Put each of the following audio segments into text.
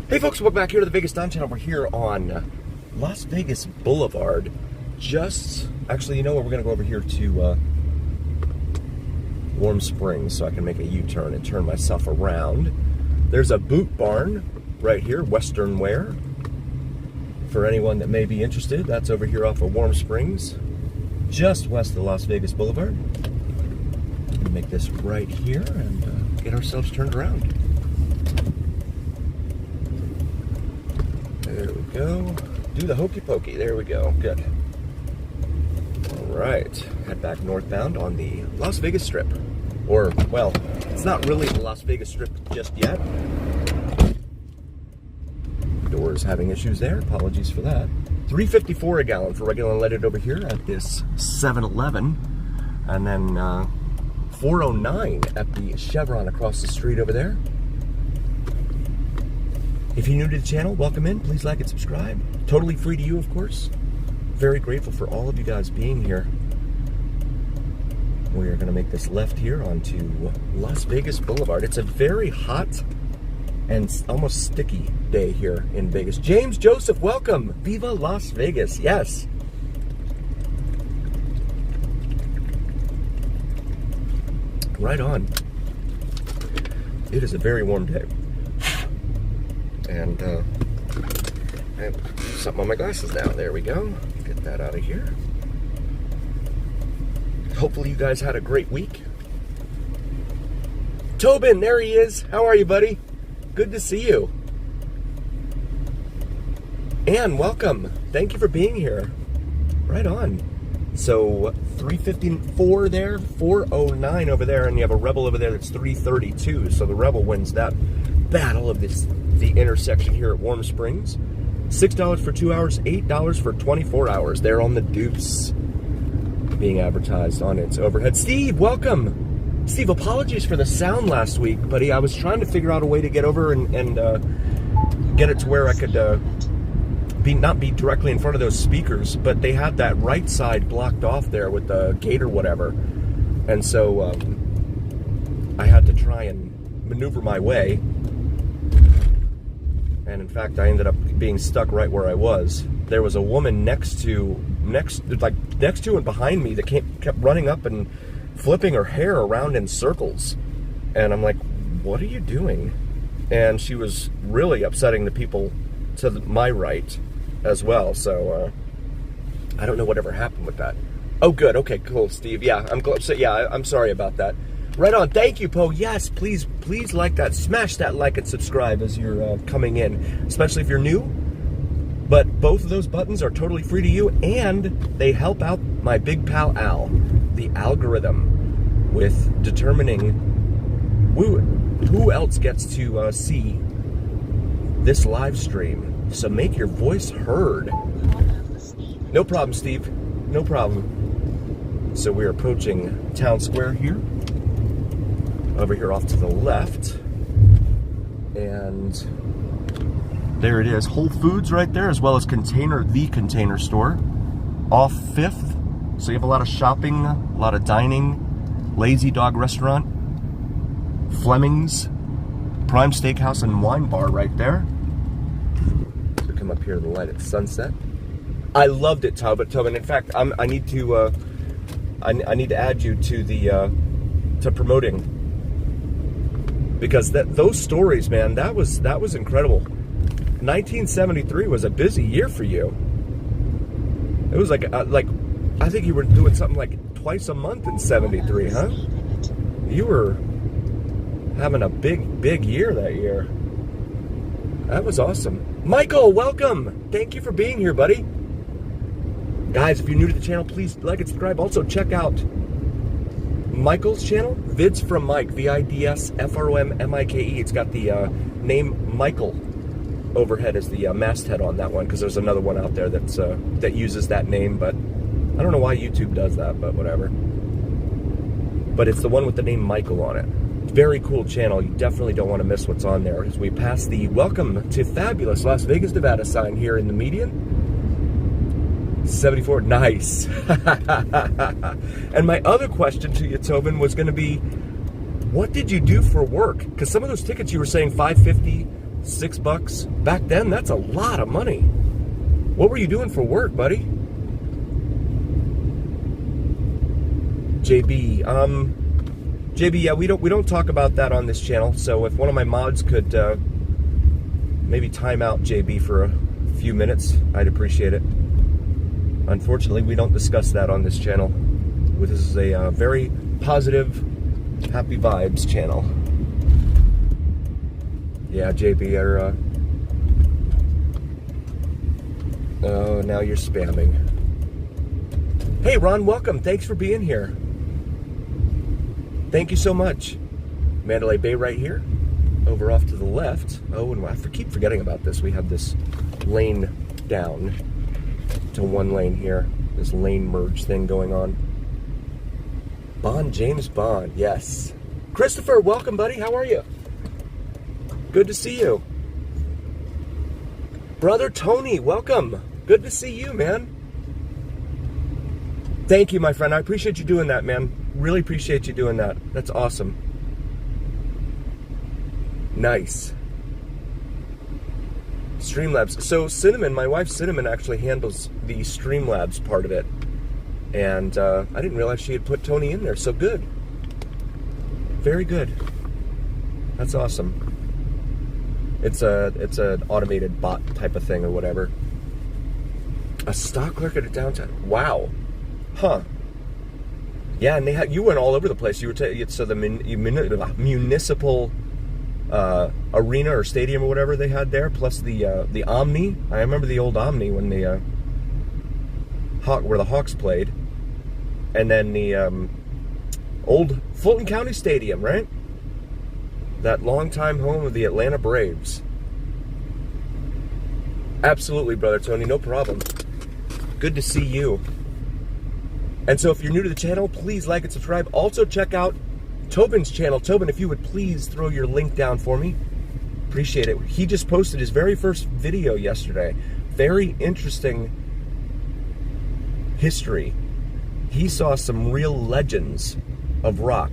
Hey folks, welcome back here to the VegasDon channel. We're here on Las Vegas Boulevard. Actually, you know what? We're going to go over here to Warm Springs so I can make a U-turn and turn myself around. There's a boot barn right here, Western Wear. For anyone that may be interested, that's over here off of Warm Springs, just west of Las Vegas Boulevard. We'll make this right here and get ourselves turned around. There we go. Do the hokey pokey. There we go. Good. All right. Head back northbound on the Las Vegas Strip. Or, well, it's not really the Las Vegas Strip just yet. Door's having issues there. Apologies for that. $3.54 a gallon for regular unleaded over here at this 7-Eleven. And then $4.09 at the Chevron across the street over there. If you're new to the channel, welcome in. Please like and subscribe. Totally free to you, of course. Very grateful for all of you guys being here. We are going to make this left here onto Las Vegas Boulevard. It's a very hot and almost sticky day here in Vegas. James Joseph, welcome. Viva Las Vegas. Yes. Right on. It is a very warm day. And I have something on my glasses now. There we go. Get that out of here. Hopefully you guys had a great week. Tobin, there he is. How are you, buddy? Good to see you. And welcome. Thank you for being here. Right on. So 354 there, 409 over there, and you have a Rebel over there that's 332. So the Rebel wins that battle of the intersection here at Warm Springs. $6 for 2 hours, $8 for 24 hours. They're on the Deuce, being advertised on its overhead. Steve, welcome. Steve, apologies for the sound last week, buddy. I was trying to figure out a way to get over and get it to where I could not be directly in front of those speakers, but they had that right side blocked off there with the gate or whatever. And so I had to try and maneuver my way. And in fact, I ended up being stuck right where I was. There was a woman next to and behind me that kept running up and flipping her hair around in circles. And I'm like, what are you doing? And she was really upsetting the people to my right as well. So I don't know whatever happened with that. Oh, good. Okay, cool, Steve. Yeah, I'm sorry about that. Right on. Thank you, Poe. Yes, please like that. Smash that like and subscribe as you're coming in, especially if you're new. But both of those buttons are totally free to you, and they help out my big pal Al, the algorithm, with determining who else gets to see this live stream. So make your voice heard. No problem, Steve. No problem. So we're approaching Town Square here. Over here off to the left. And there it is. Whole Foods right there, as well as the Container Store. Off 5th. So you have a lot of shopping, a lot of dining. Lazy Dog Restaurant. Fleming's. Prime Steakhouse and Wine Bar right there. So come up here to the light at sunset. I loved it, Tobin. In fact, I need to add you to the to promoting. Because those stories, man, that was incredible. 1973 was a busy year for you. It was like I think you were doing something like twice a month in 73, huh? You were having a big year that year. That was awesome. Michael, welcome. Thank you for being here, buddy. Guys, if you're new to the channel, please like and subscribe. Also, check out Michael's channel, Vids from Mike, VidsFromMike. It's got the name Michael overhead as the masthead on that one, because there's another one out there that uses that name, but I don't know why YouTube does that, but whatever. But it's the one with the name Michael on it. Very cool channel. You definitely don't want to miss what's on there, as we pass the Welcome to Fabulous Las Vegas, Nevada sign here in the median. 74, nice. And my other question to you, Tobin, was going to be, what did you do for work? Because some of those tickets you were saying $550 $6. Back then, that's a lot of money. What were you doing for work, buddy? JB, yeah, we don't talk about that on this channel. So if one of my mods could maybe time out JB for a few minutes, I'd appreciate it. Unfortunately, we don't discuss that on this channel. This is a very positive, happy vibes channel. Yeah, JB, oh, now you're spamming. Hey, Ron, welcome. Thanks for being here. Thank you so much. Mandalay Bay right here. Over off to the left. Oh, and I keep forgetting about this. We have this lane down to one lane here. This lane merge thing going on. Bond, James Bond, yes. Christopher, welcome, buddy. How are you? Good to see you. Brother Tony, welcome. Good to see you, man. Thank you, my friend. I appreciate you doing that, man. Really appreciate you doing that. That's awesome. Nice. Streamlabs. So Cinnamon, my wife Cinnamon, actually handles the Streamlabs part of it. And I didn't realize she had put Tony in there. So good. Very good. That's awesome. It's an automated bot type of thing or whatever. A stock clerk at a downtown. Wow. Huh. Yeah, and you went all over the place. You were so the municipal arena or stadium or whatever they had there, plus the Omni. I remember the old Omni when the where the Hawks played, and then the old Fulton County Stadium, right? That longtime home of the Atlanta Braves. Absolutely, brother Tony, no problem. Good to see you. And so if you're new to the channel, please like and subscribe. Also check out Tobin's channel. Tobin, if you would please throw your link down for me. Appreciate it. He just posted his very first video yesterday. Very interesting history. He saw some real legends of rock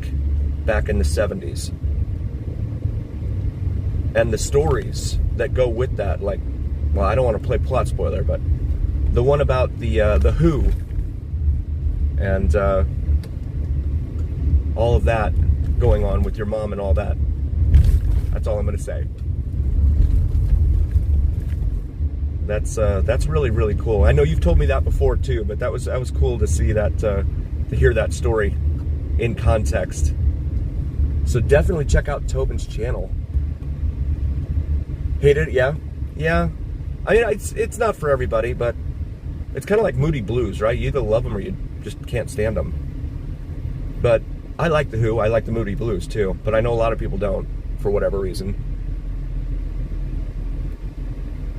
back in the 70s. And the stories that go with that, like, well, I don't want to play plot spoiler, but the one about the Who and all of that going on with your mom and all that. That's all I'm going to say. That's really, really cool. I know you've told me that before too, but that was cool to see that, to hear that story in context. So definitely check out Tobin's channel. Hate it? Yeah. I mean, it's not for everybody, but it's kind of like Moody Blues, right? You either love them or you just can't stand them. But I like the Who. I like the Moody Blues too, but I know a lot of people don't for whatever reason.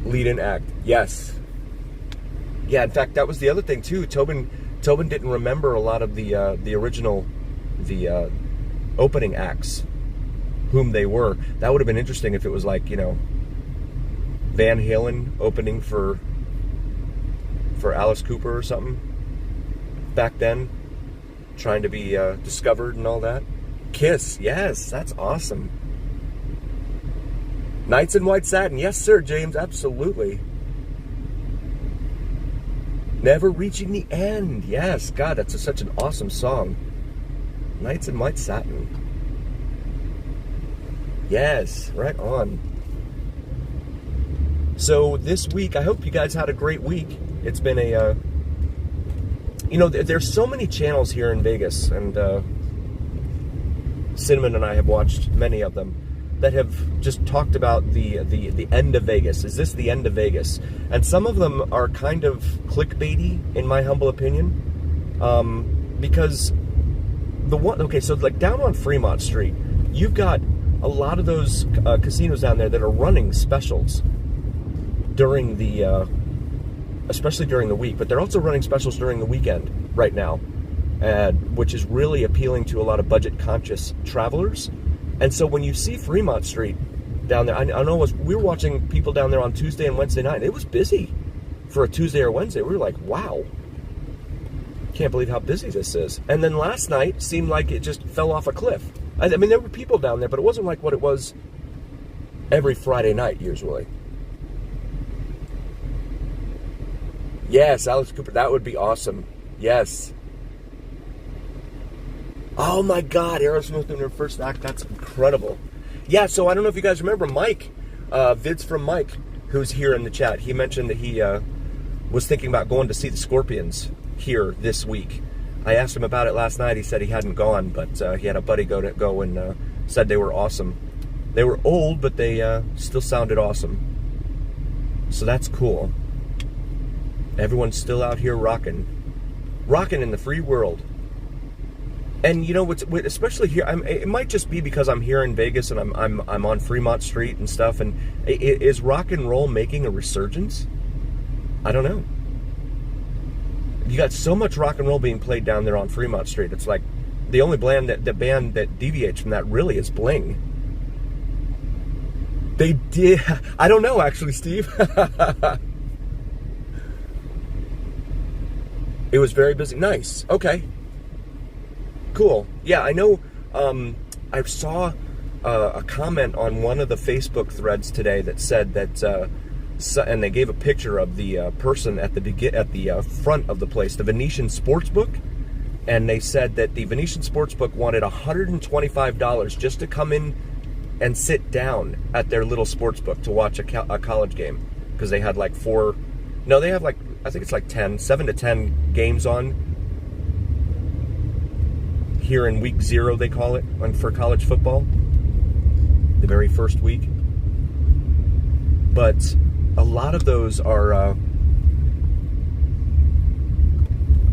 Lead and act, yes. Yeah, in fact, that was the other thing too. Tobin didn't remember a lot of the original opening acts, whom they were. That would have been interesting if it was like, you know, Van Halen opening for Alice Cooper or something back then, trying to be discovered and all that. Kiss, yes, that's awesome. Knights in White Satin, yes sir, James, absolutely. Never Reaching the End, yes, God, that's such an awesome song. Knights in White Satin. Yes, right on. So this week, I hope you guys had a great week. It's been a, you know, there's so many channels here in Vegas, and Cinnamon and I have watched many of them that have just talked about the end of Vegas. Is this the end of Vegas? And some of them are kind of clickbaity, in my humble opinion, because okay, so like down on Fremont Street, you've got a lot of those casinos down there that are running specials during the, especially during the week, but they're also running specials during the weekend right now, which is really appealing to a lot of budget-conscious travelers. And so when you see Fremont Street down there, I know we were watching people down there on Tuesday and Wednesday night. It was busy for a Tuesday or Wednesday. We were like, wow, can't believe how busy this is. And then last night seemed like it just fell off a cliff. I mean, there were people down there, but it wasn't like what it was Every Friday night, usually. Yes, Alex Cooper, that would be awesome. Yes. Oh my God, Aerosmith in their first act, that's incredible. Yeah, so I don't know if you guys remember Mike, Vids from Mike, who's here in the chat. He mentioned that he was thinking about going to see the Scorpions here this week. I asked him about it last night. He said he hadn't gone, but he had a buddy go and said they were awesome. They were old, but they still sounded awesome. So that's cool. Everyone's still out here rocking in the free world. And you know what's especially here? It might just be because I'm here in Vegas and I'm on Fremont Street and stuff. And is rock and roll making a resurgence? I don't know. You got so much rock and roll being played down there on Fremont Street. It's like the only band that deviates from that really is Bling. They did. I don't know, actually, Steve. It was very busy. Nice. Okay. Cool. Yeah, I know. I saw a comment on one of the Facebook threads today that said that, and they gave a picture of the person at the front of the place, the Venetian Sportsbook, and they said that the Venetian Sportsbook wanted $125 just to come in and sit down at their little sportsbook to watch a college game, because they had like they have like, I think it's like 7 to 10 games on here in week 0, they call it, for college football, the very first week. But a lot of those are,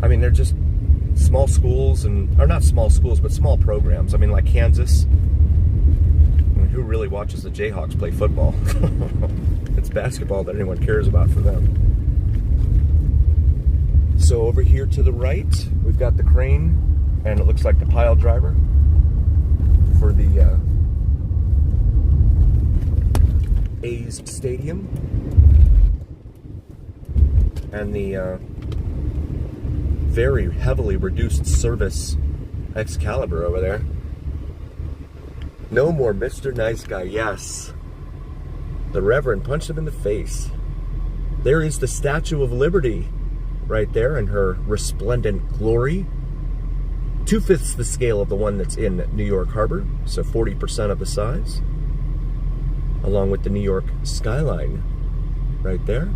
they're just small schools, or not small schools, but small programs. I mean, like Kansas. Who really watches the Jayhawks play football? It's basketball that anyone cares about for them. So over here to the right, we've got the crane, and it looks like the pile driver for the A's Stadium. And the very heavily reduced service Excalibur over there. No more Mr. Nice Guy, yes. The Reverend punched him in the face. There is the Statue of Liberty right there in her resplendent glory. 2/5 the scale of the one that's in New York Harbor, so 40% of the size. Along with the New York skyline right there.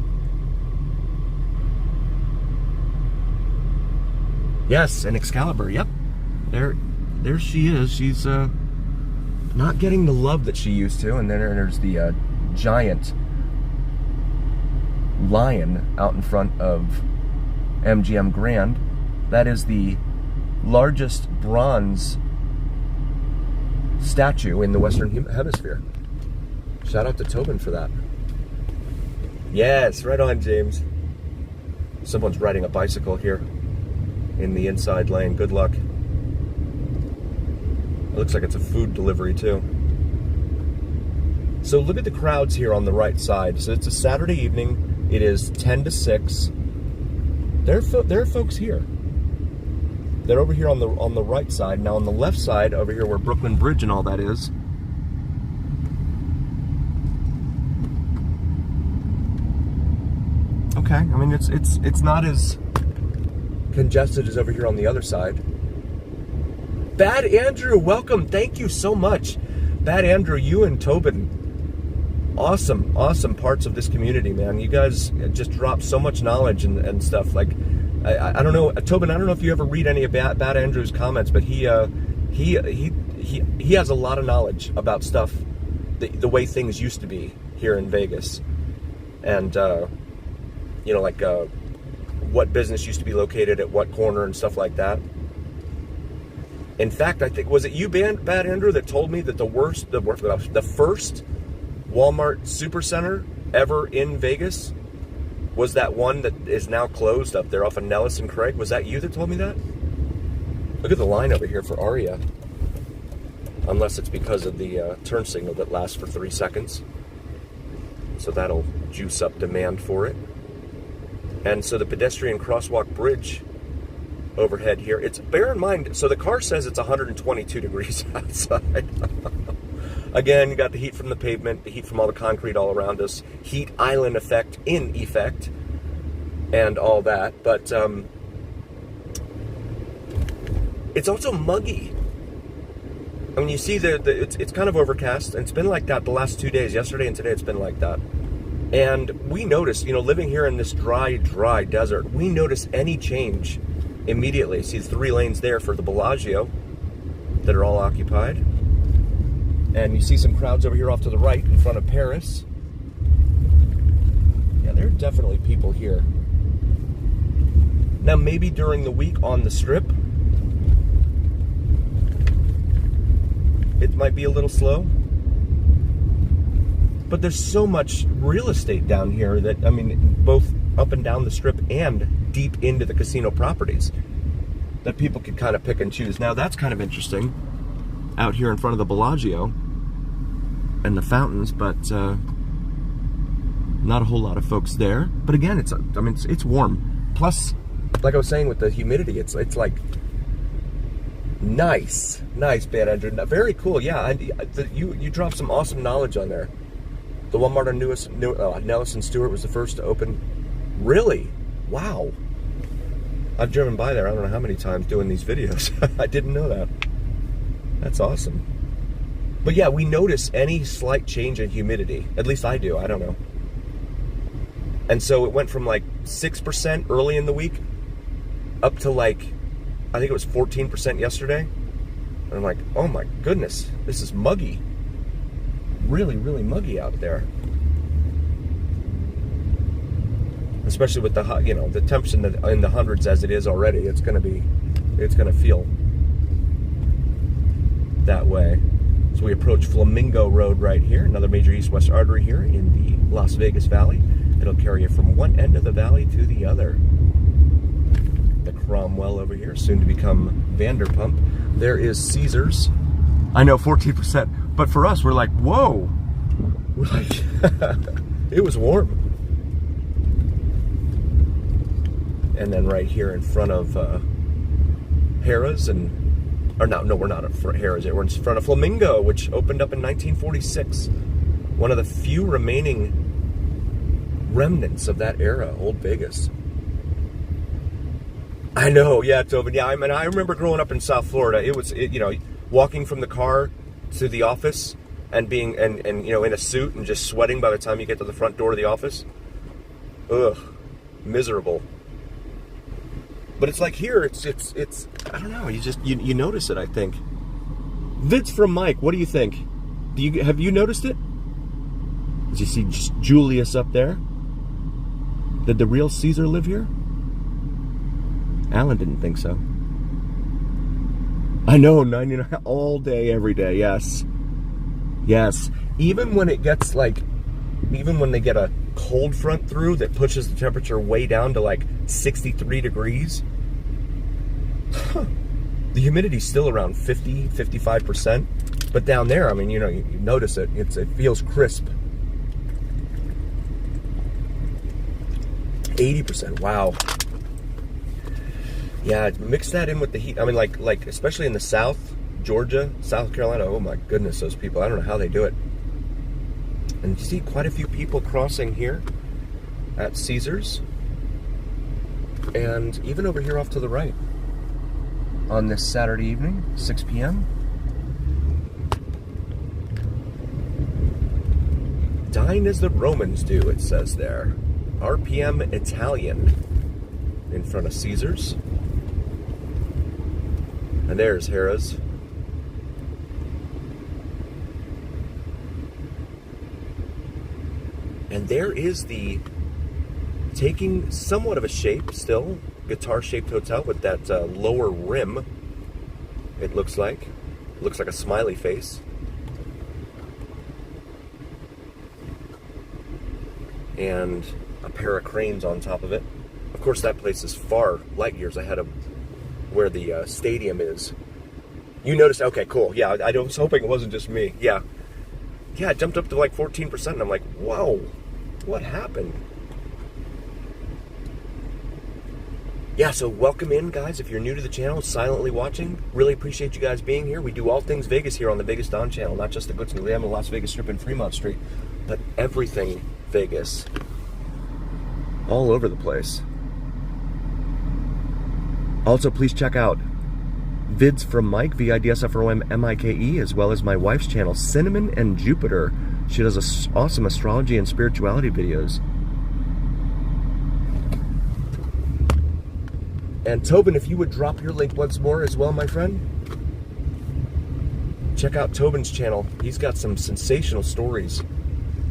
Yes, and Excalibur, yep. There she is. She's not getting the love that she used to. And then there's the giant lion out in front of MGM Grand. That is the largest bronze statue in the Western Hemisphere. Shout out to Tobin for that. Yes, right on, James. Someone's riding a bicycle here in the inside lane. Good luck. It looks like it's a food delivery too. So look at the crowds here on the right side. So it's a Saturday evening. It is 10 to 6. There are folks here. They're over here on the right side. Now on the left side, over here where Brooklyn Bridge and all that is, okay. I mean, it's not as congested as over here on the other side. Bad Andrew, welcome. Thank you so much. Bad Andrew, you and Tobin, awesome parts of this community, man. You guys just drop so much knowledge and stuff. Like, I don't know, Tobin, I don't know if you ever read any of Bad Andrew's comments, but he has a lot of knowledge about stuff, the way things used to be here in Vegas. And, like what business used to be located at what corner and stuff like that. In fact, I think, was it you, Bad Andrew, that told me that the first Walmart Supercenter ever in Vegas was that one that is now closed up there off of Nellis and Craig? Was that you that told me that? Look at the line over here for Aria. Unless it's because of the turn signal that lasts for 3 seconds. So that'll juice up demand for it. And so the pedestrian crosswalk bridge overhead here, bear in mind, so the car says it's 122 degrees outside. Again, you got the heat from the pavement, the heat from all the concrete all around us, heat island effect in effect, and all that. But it's also muggy. I mean, you see it's kind of overcast, and it's been like that the last 2 days. Yesterday and today, it's been like that. And we notice, living here in this dry desert, we notice any change immediately. See 3 lanes there for the Bellagio that are all occupied. And you see some crowds over here off to the right in front of Paris. Yeah, there are definitely people here. Now, maybe during the week on the Strip, it might be a little slow. But there's so much real estate down here that, I mean, both up and down the Strip and deep into the casino properties, that people could kind of pick and choose. Now, that's kind of interesting out here in front of the Bellagio and the fountains, but not a whole lot of folks there. But again, it's warm. Plus, like I was saying with the humidity, it's like nice, Bad Andrew. Very cool. Yeah, you dropped some awesome knowledge on there. The Walmart on Nellis and Stewart was the first to open. Really? Wow. I've driven by there I don't know how many times doing these videos. I didn't know that. That's awesome. But yeah, we notice any slight change in humidity. At least I do. I don't know. And so it went from like 6% early in the week up to like, I think it was 14% yesterday. And I'm like, oh my goodness, this is muggy. Really, really muggy out there. Especially with the the temps in the hundreds as it is already. It's gonna feel that way. So we approach Flamingo Road right here, another major east-west artery here in the Las Vegas Valley. It'll carry you from one end of the valley to the other. The Cromwell over here, soon to become Vanderpump. There is Caesars. I know, 14%, but for us, we're like, whoa. We're like, it was warm. And then right here in front of Harrah's we're not at Harrah's. We're in front of Flamingo, which opened up in 1946. One of the few remaining remnants of that era, Old Vegas. I know, yeah, Tobin. Yeah, I mean, I remember growing up in South Florida. It was, walking from the car to the office and being, and in a suit and just sweating by the time you get to the front door of the office. Ugh, miserable. But it's like here, it's I don't know, you notice it, I think. Vids from Mike, what do you think? Have you noticed it? Did you see Julius up there? Did the real Caesar live here? Alan didn't think so. I know, 99 all day, every day, yes. Yes. Even when it gets even when they get a cold front through that pushes the temperature way down to like 63 degrees, the humidity's still around 55%. But down there, I mean, you notice it. It feels crisp. 80%, wow. Yeah, mix that in with the heat. I mean, like especially in the South, Georgia, South Carolina. Oh my goodness, those people. I don't know how they do it. And you see quite a few people crossing here at Caesars. And even over here off to the right on this Saturday evening, 6 p.m. Dine as the Romans do, it says there. RPM Italian in front of Caesars. And there's Harrah's. And there is the taking somewhat of a shape still, guitar-shaped hotel with that lower rim, it looks like. Looks like a smiley face. And a pair of cranes on top of it. Of course, that place is far light years ahead of where the stadium is. You noticed? Okay, cool. Yeah, I was hoping it wasn't just me. Yeah. Yeah, it jumped up to like 14%. And I'm like, whoa, what happened? Yeah, so welcome in, guys. If you're new to the channel, silently watching, really appreciate you guys being here. We do all things Vegas here on the VegasDon channel, not just the glitz and glam and Las Vegas Strip and Fremont Street, but everything Vegas. All over the place. Also, please check out vids from Mike, VIDSFROM-MIKE, as well as my wife's channel, Cinnamon and Jupiter. She does awesome astrology and spirituality videos. And Tobin, if you would drop your link once more as well, my friend. Check out Tobin's channel. He's got some sensational stories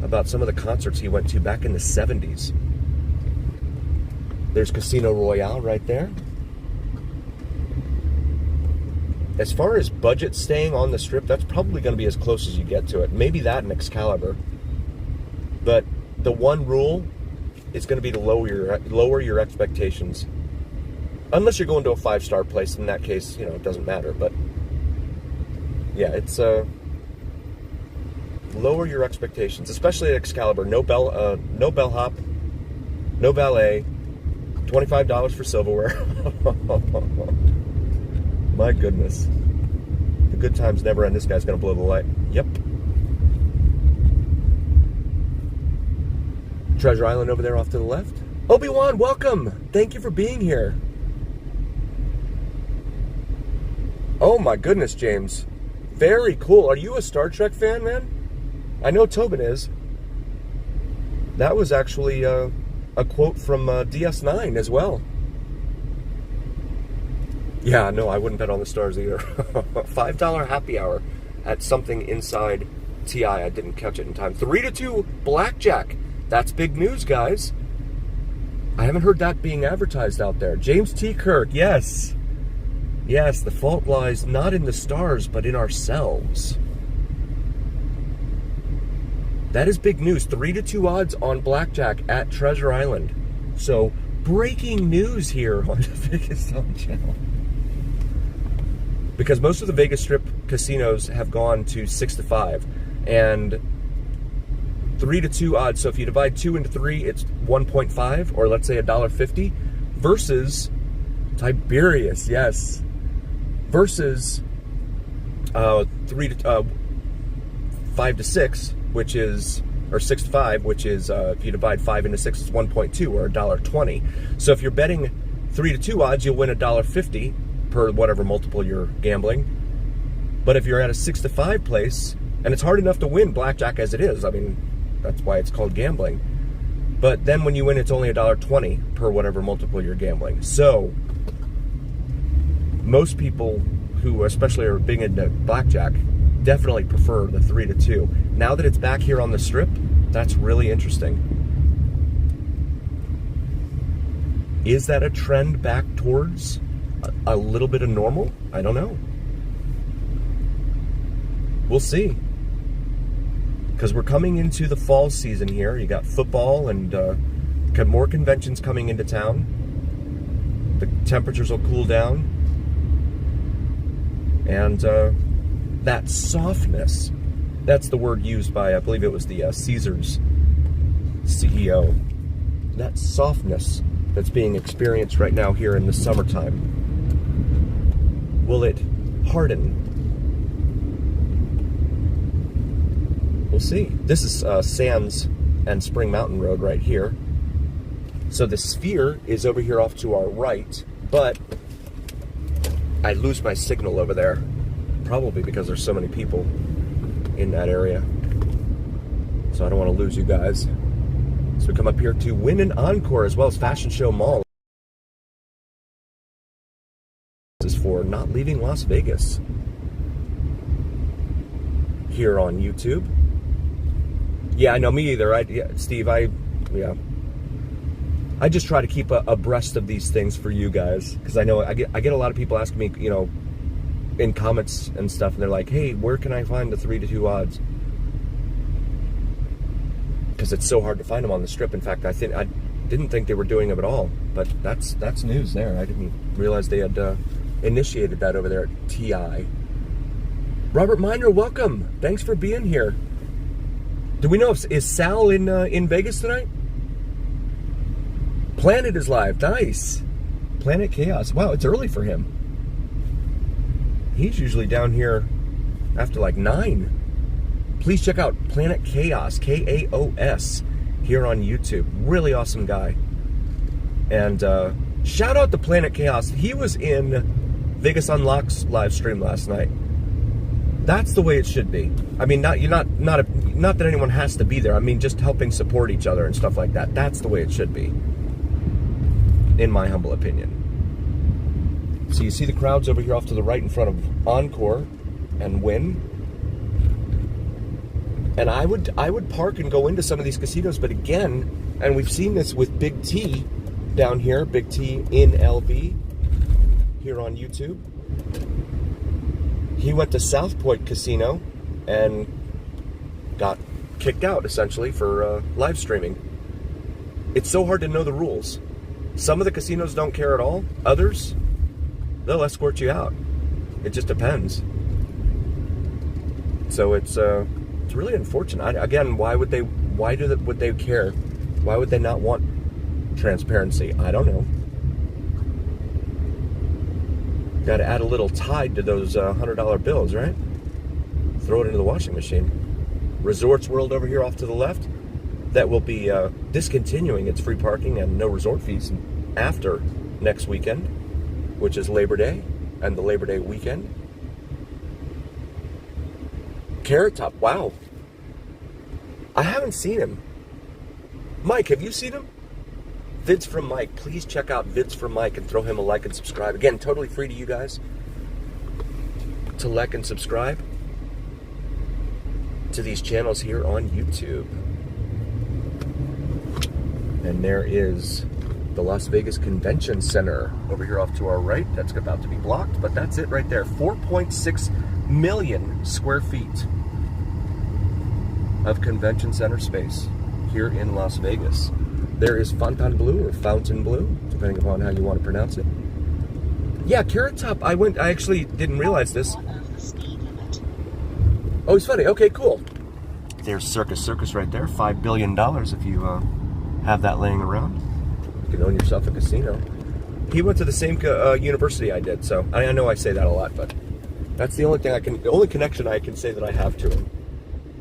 about some of the concerts he went to back in the 70s. There's Casino Royale right there. As far as budget staying on the Strip, that's probably going to be as close as you get to it. Maybe that and Excalibur. But the one rule is going to be to lower your expectations. Unless you're going to a 5-star place, in that case, you know, it doesn't matter. But yeah, it's lower your expectations, especially at Excalibur. No bellhop, no valet, $25 for silverware. My goodness, the good times never end. This guy's gonna blow the light. Yep. Treasure Island over there off to the left. Obi-Wan, welcome. Thank you for being here. Oh my goodness, James. Very cool. Are you a Star Trek fan, man? I know Tobin is. That was actually a quote from DS9 as well. Yeah, no, I wouldn't bet on the stars either. $5 happy hour at something inside TI. I didn't catch it in time. 3-2 Blackjack. That's big news, guys. I haven't heard that being advertised out there. James T. Kirk, yes. Yes, the fault lies not in the stars, but in ourselves. That is big news. 3-2 odds on Blackjack at Treasure Island. So, breaking news here on the VegasDon channel. Because most of the Vegas Strip casinos have gone to 6-5. And 3-2 odds. So if you divide 2 into 3, it's 1.5, or let's say $1.50, versus Tiberius, yes. Versus 5-6, which is, or 6-5, which is, if you divide 5 into 6, it's 1.2 or $1.20. So if you're betting 3-2 odds, you'll win $1.50 per whatever multiple you're gambling. But if you're at a 6-5 place, and it's hard enough to win Blackjack as it is, I mean, that's why it's called gambling. But then when you win, it's only $1.20 per whatever multiple you're gambling. So most people who especially are big into Blackjack definitely prefer the 3-2. Now that it's back here on the Strip, that's really interesting. Is that a trend back towards a little bit of normal? I don't know. We'll see. Because we're coming into the fall season here. You got football and got more conventions coming into town. The temperatures will cool down. And that softness, that's the word used by, I believe it was the Caesars CEO. That softness that's being experienced right now here in the summertime. Will it harden? We'll see. This is Sands and Spring Mountain Road right here. So the Sphere is over here off to our right, but I lose my signal over there, probably because there's so many people in that area. So I don't want to lose you guys. So we come up here to Wynn and Encore, as well as Fashion Show Mall. This is for not leaving Las Vegas here on YouTube. Yeah, I know, me either. Steve, I just try to keep abreast of these things for you guys, because I know I get a lot of people asking me, you know, in comments and stuff, and they're like, hey, where can I find the 3-2 odds? Because it's so hard to find them on the Strip. In fact, I didn't think they were doing them at all, but that's news there. I didn't realize they had initiated that over there at TI. Robert Miner, welcome. Thanks for being here. Do we know is Sal in Vegas tonight? Planet is live. Nice. Planet Chaos. Wow, it's early for him. He's usually down here after like 9. Please check out Planet Chaos, K-A-O-S, here on YouTube. Really awesome guy. And shout out to Planet Chaos. He was in Vegas Unlocked's live stream last night. That's the way it should be. I mean, not that anyone has to be there. I mean, just helping support each other and stuff like that. That's the way it should be, in my humble opinion. So you see the crowds over here off to the right in front of Encore and Wynn. And I would park and go into some of these casinos, but again, and we've seen this with Big T down here, Big T in LV, here on YouTube. He went to South Point Casino and got kicked out, essentially, for live streaming. It's so hard to know the rules. Some of the casinos don't care at all. Others, they'll escort you out. It just depends. So it's really unfortunate. Again, would they care? Why would they not want transparency? I don't know. Got to add a little tide to those $100 bills, right? Throw it into the washing machine. Resorts World over here off to the left, that will be discontinuing its free parking and no resort fees after next weekend, which is Labor Day and the Labor Day weekend. Carrot Top, wow. I haven't seen him. Mike, have you seen him? Vids from Mike. Please check out Vids from Mike and throw him a like and subscribe. Again, totally free to you guys to like and subscribe to these channels here on YouTube. And there is the Las Vegas Convention Center over here off to our right. That's about to be blocked, but that's it right there. 4.6 million square feet of convention center space here in Las Vegas. There is Fontainebleau or Fontainebleau, depending upon how you want to pronounce it. Yeah, Carrot Top. I actually didn't realize this. Oh, he's funny. Okay, cool. There's Circus right there. $5 billion if you have that laying around. You can own yourself a casino. He went to the same university I did, so I know I say that a lot, but that's the only connection I can say that I have to him.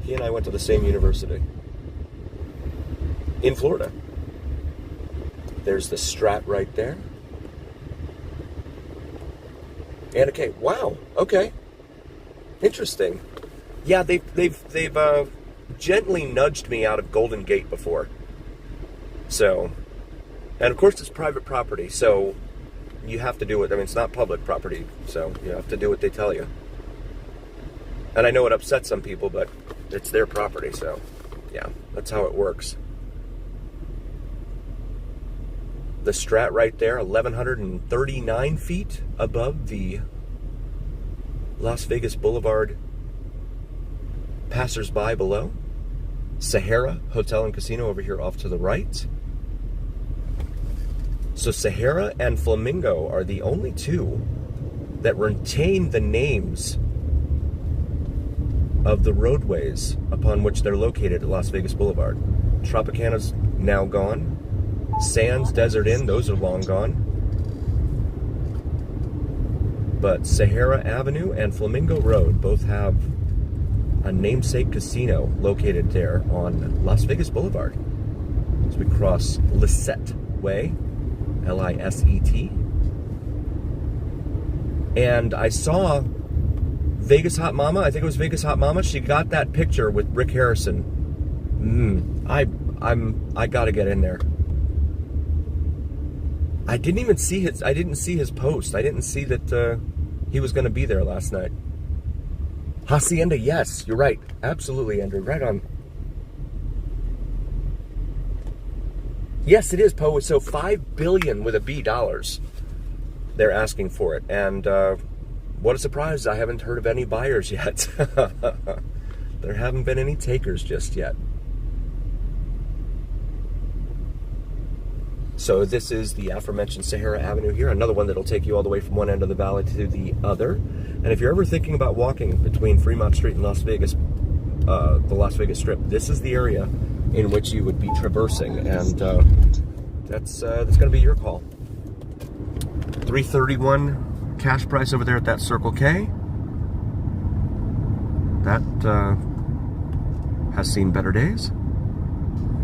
He and I went to the same university in Florida. There's the Strat right there. And okay, wow, okay, interesting. Yeah, they've gently nudged me out of Golden Gate before. So, and of course it's private property, so you have to do it. I mean, it's not public property, so you have to do what they tell you. And I know it upsets some people, but it's their property, so yeah, that's how it works. The Strat right there, 1,139 feet above the Las Vegas Boulevard passers-by below. Sahara Hotel and Casino over here off to the right. So Sahara and Flamingo are the only two that retain the names of the roadways upon which they're located at Las Vegas Boulevard. Tropicana's now gone. Sands, Desert Inn, those are long gone. But Sahara Avenue and Flamingo Road both have a namesake casino located there on Las Vegas Boulevard. As we cross Lisette Way, L-I-S-E-T. And I saw Vegas Hot Mama, I think it was Vegas Hot Mama, she got that picture with Rick Harrison. I gotta get in there. I didn't see his post. I didn't see that he was going to be there last night. Hacienda, yes, you're right. Absolutely, Andrew. Right on. Yes, it is, Poe. So $5 billion with a B dollars they're asking for it. And what a surprise. I haven't heard of any buyers yet. There haven't been any takers just yet. So this is the aforementioned Sahara Avenue here, another one that'll take you all the way from one end of the valley to the other. And if you're ever thinking about walking between Fremont Street and Las Vegas, the Las Vegas Strip, this is the area in which you would be traversing, and that's going to be your call. $331 cash price over there at that Circle K. That has seen better days.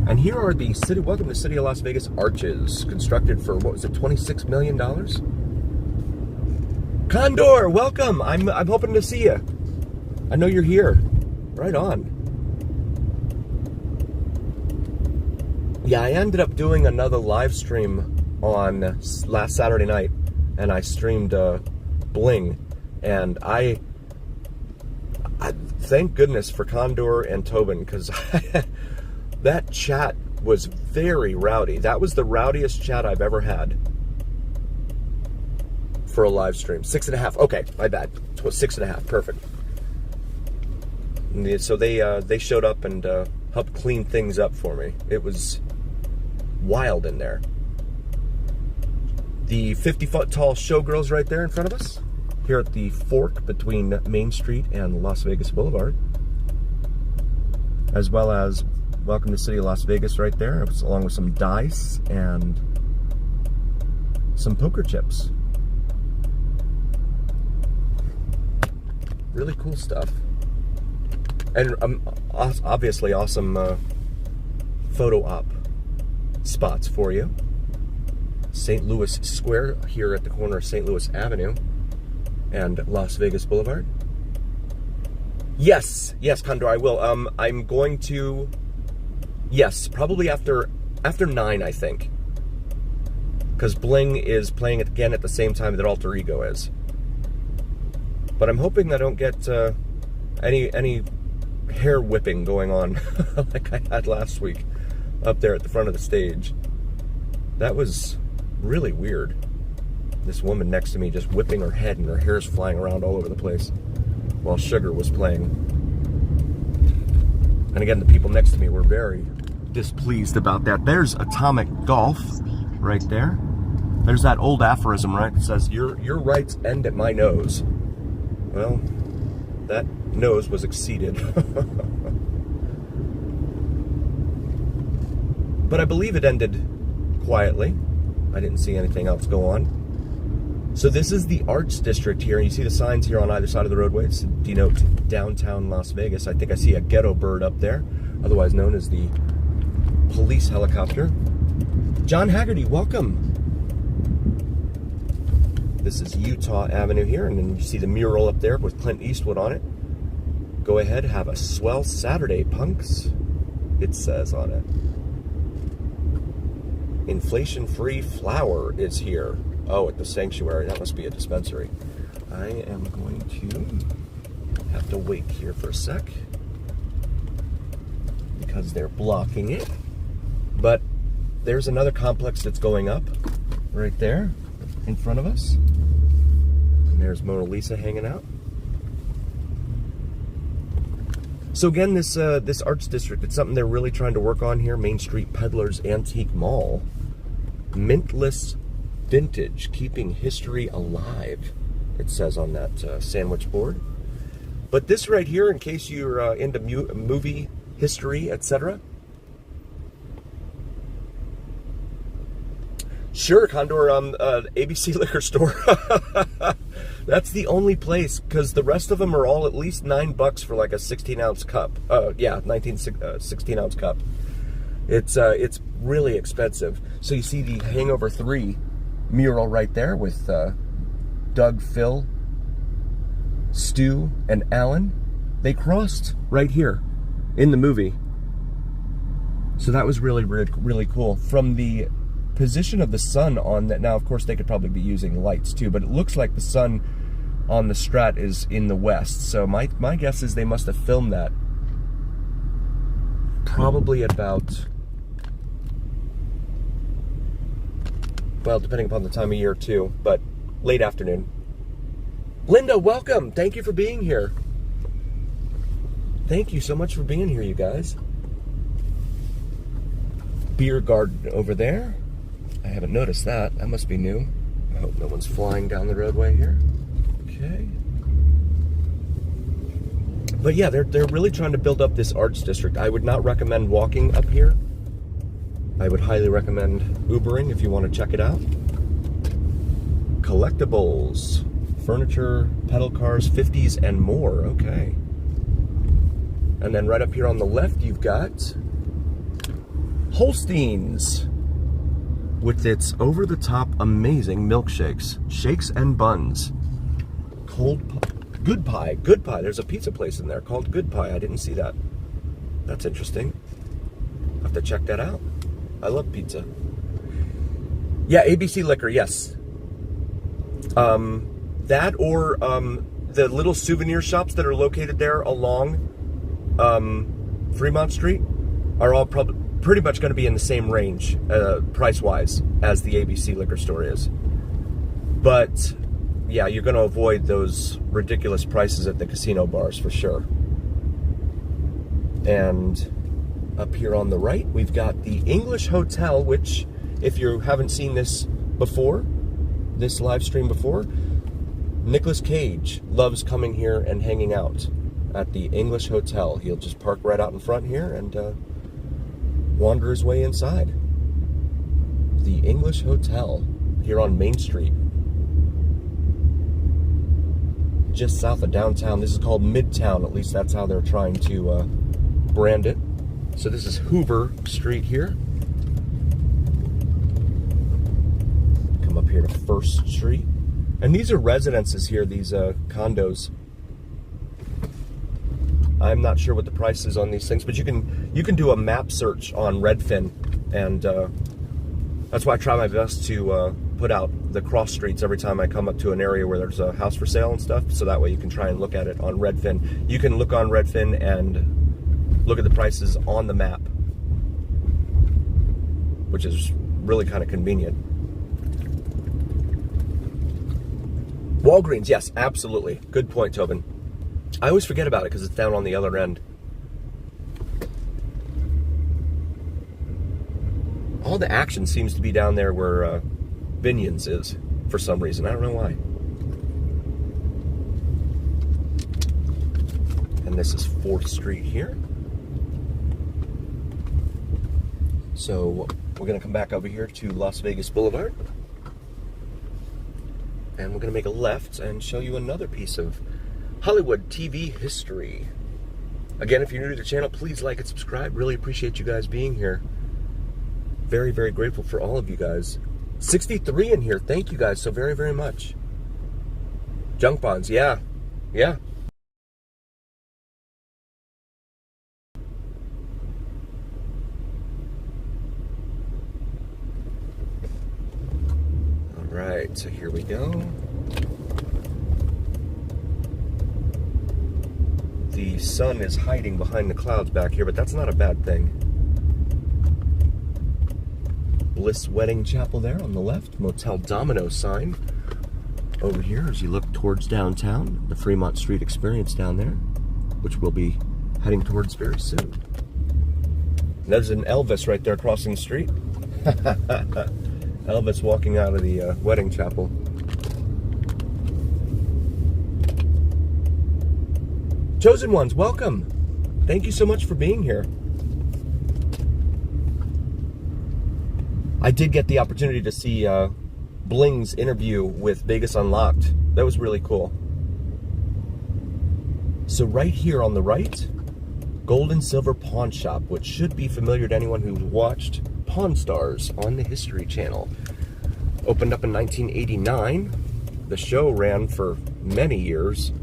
And here are the city, welcome to City of Las Vegas arches, constructed for, what was it, $26 million? Condor, welcome. I'm hoping to see you. I know you're here. Right on. Yeah, I ended up doing another live stream on last Saturday night, and I streamed Bling, and I thank goodness for Condor and Tobin, because that chat was very rowdy. That was the rowdiest chat I've ever had for a live stream. 6.5. Okay, my bad. 6.5. Perfect. So they showed up and helped clean things up for me. It was wild in there. The 50-foot tall showgirls right there in front of us, here at the fork between Main Street and Las Vegas Boulevard, as well as welcome to City of Las Vegas right there, along with some dice and some poker chips. Really cool stuff. And obviously awesome photo op spots for you. St. Louis Square here at the corner of St. Louis Avenue and Las Vegas Boulevard. Yes, Condor, I will. I'm going to, yes, probably after 9, I think. Because Bling is playing it again at the same time that Alter Ego is. But I'm hoping I don't get any hair whipping going on like I had last week up there at the front of the stage. That was really weird. This woman next to me just whipping her head and her hair's flying around all over the place while Sugar was playing. And again, the people next to me were very displeased about that. There's Atomic Golf right there. There's that old aphorism, right? It says, your rights end at my nose. Well, that nose was exceeded. But I believe it ended quietly. I didn't see anything else go on. So this is the Arts District here. You see the signs here on either side of the roadways denote downtown Las Vegas. I think I see a ghetto bird up there, otherwise known as the police helicopter. John Haggerty, welcome. This is Utah Avenue here, and then you see the mural up there with Clint Eastwood on it. Go ahead, have a swell Saturday, punks. It says on it. Inflation-free flour is here. Oh, at the sanctuary. That must be a dispensary. I am going to have to wait here for a sec because they're blocking it. But there's another complex that's going up right there in front of us. And there's Mona Lisa hanging out. So again, this Arts District, it's something they're really trying to work on here. Main Street Peddlers Antique Mall. Mintless vintage, keeping history alive, it says on that sandwich board. But this right here, in case you're into movie history, etc. Sure, Condor, ABC Liquor Store. That's the only place, because the rest of them are all at least $9 for like a 16-ounce cup. Yeah, 16-ounce cup. It's really expensive. So you see the Hangover 3 mural right there with Doug, Phil, Stu, and Alan. They crossed right here in the movie. So that was really, really, really cool. From the position of the sun on that, now of course they could probably be using lights too, but it looks like the sun on the Strat is in the west. So my guess is they must have filmed that probably at about, well, depending upon the time of year too, but late afternoon. Linda, welcome. Thank you for being here. Thank you so much for being here, you guys. Beer garden over there. I haven't noticed that. That must be new. I hope no one's flying down the roadway here. Okay. But yeah, they're really trying to build up this arts district. I would not recommend walking up here. I would highly recommend Ubering if you want to check it out. Collectibles, furniture, pedal cars, 50s and more. Okay. And then right up here on the left, you've got Holstein's with its over-the-top amazing milkshakes, shakes and buns. Good Pie. There's a pizza place in there called Good Pie. I didn't see that. That's interesting. I'll have to check that out. I love pizza. Yeah, ABC Liquor, yes. That or the little souvenir shops that are located there along Fremont Street are all pretty much going to be in the same range, price-wise, as the ABC Liquor Store is. But yeah, you're going to avoid those ridiculous prices at the casino bars for sure. And up here on the right, we've got the English Hotel, which, if you haven't seen this before, this live stream before, Nicolas Cage loves coming here and hanging out at the English Hotel. He'll just park right out in front here and wander his way inside. The English Hotel here on Main Street, just south of downtown. This is called Midtown, at least that's how they're trying to brand it. So this is Hoover Street here. Come up here to First Street. And these are residences here, these condos. I'm not sure what the price is on these things, but you can do a map search on Redfin, and that's why I try my best to put out the cross streets every time I come up to an area where there's a house for sale and stuff, so that way you can try and look at it on Redfin. You can look on Redfin and look at the prices on the map, which is really kind of convenient. Walgreens, yes, absolutely. Good point, Tobin. I always forget about it because it's down on the other end. All the action seems to be down there where Binion's is, for some reason. I don't know why. And this is 4th Street here. So we're going to come back over here to Las Vegas Boulevard. And we're going to make a left and show you another piece of Hollywood TV history. Again, if you're new to the channel, please like and subscribe. Really appreciate you guys being here. Very, very grateful for all of you guys. 63 in here. Thank you guys so very, very much. Junk bonds, yeah. Yeah. All right, so here we go. The sun is hiding behind the clouds back here, but that's not a bad thing. Bliss Wedding Chapel there on the left. Motel Domino sign over here as you look towards downtown. The Fremont Street Experience down there, which we'll be heading towards very soon. There's an Elvis right there crossing the street. Elvis walking out of the wedding chapel. Chosen ones, welcome. Thank you so much for being here. I did get the opportunity to see Bling's interview with Vegas Unlocked. That was really cool. So right here on the right, Gold and Silver Pawn Shop, which should be familiar to anyone who's watched Pawn Stars on the History Channel. Opened up in 1989. The show ran for many years.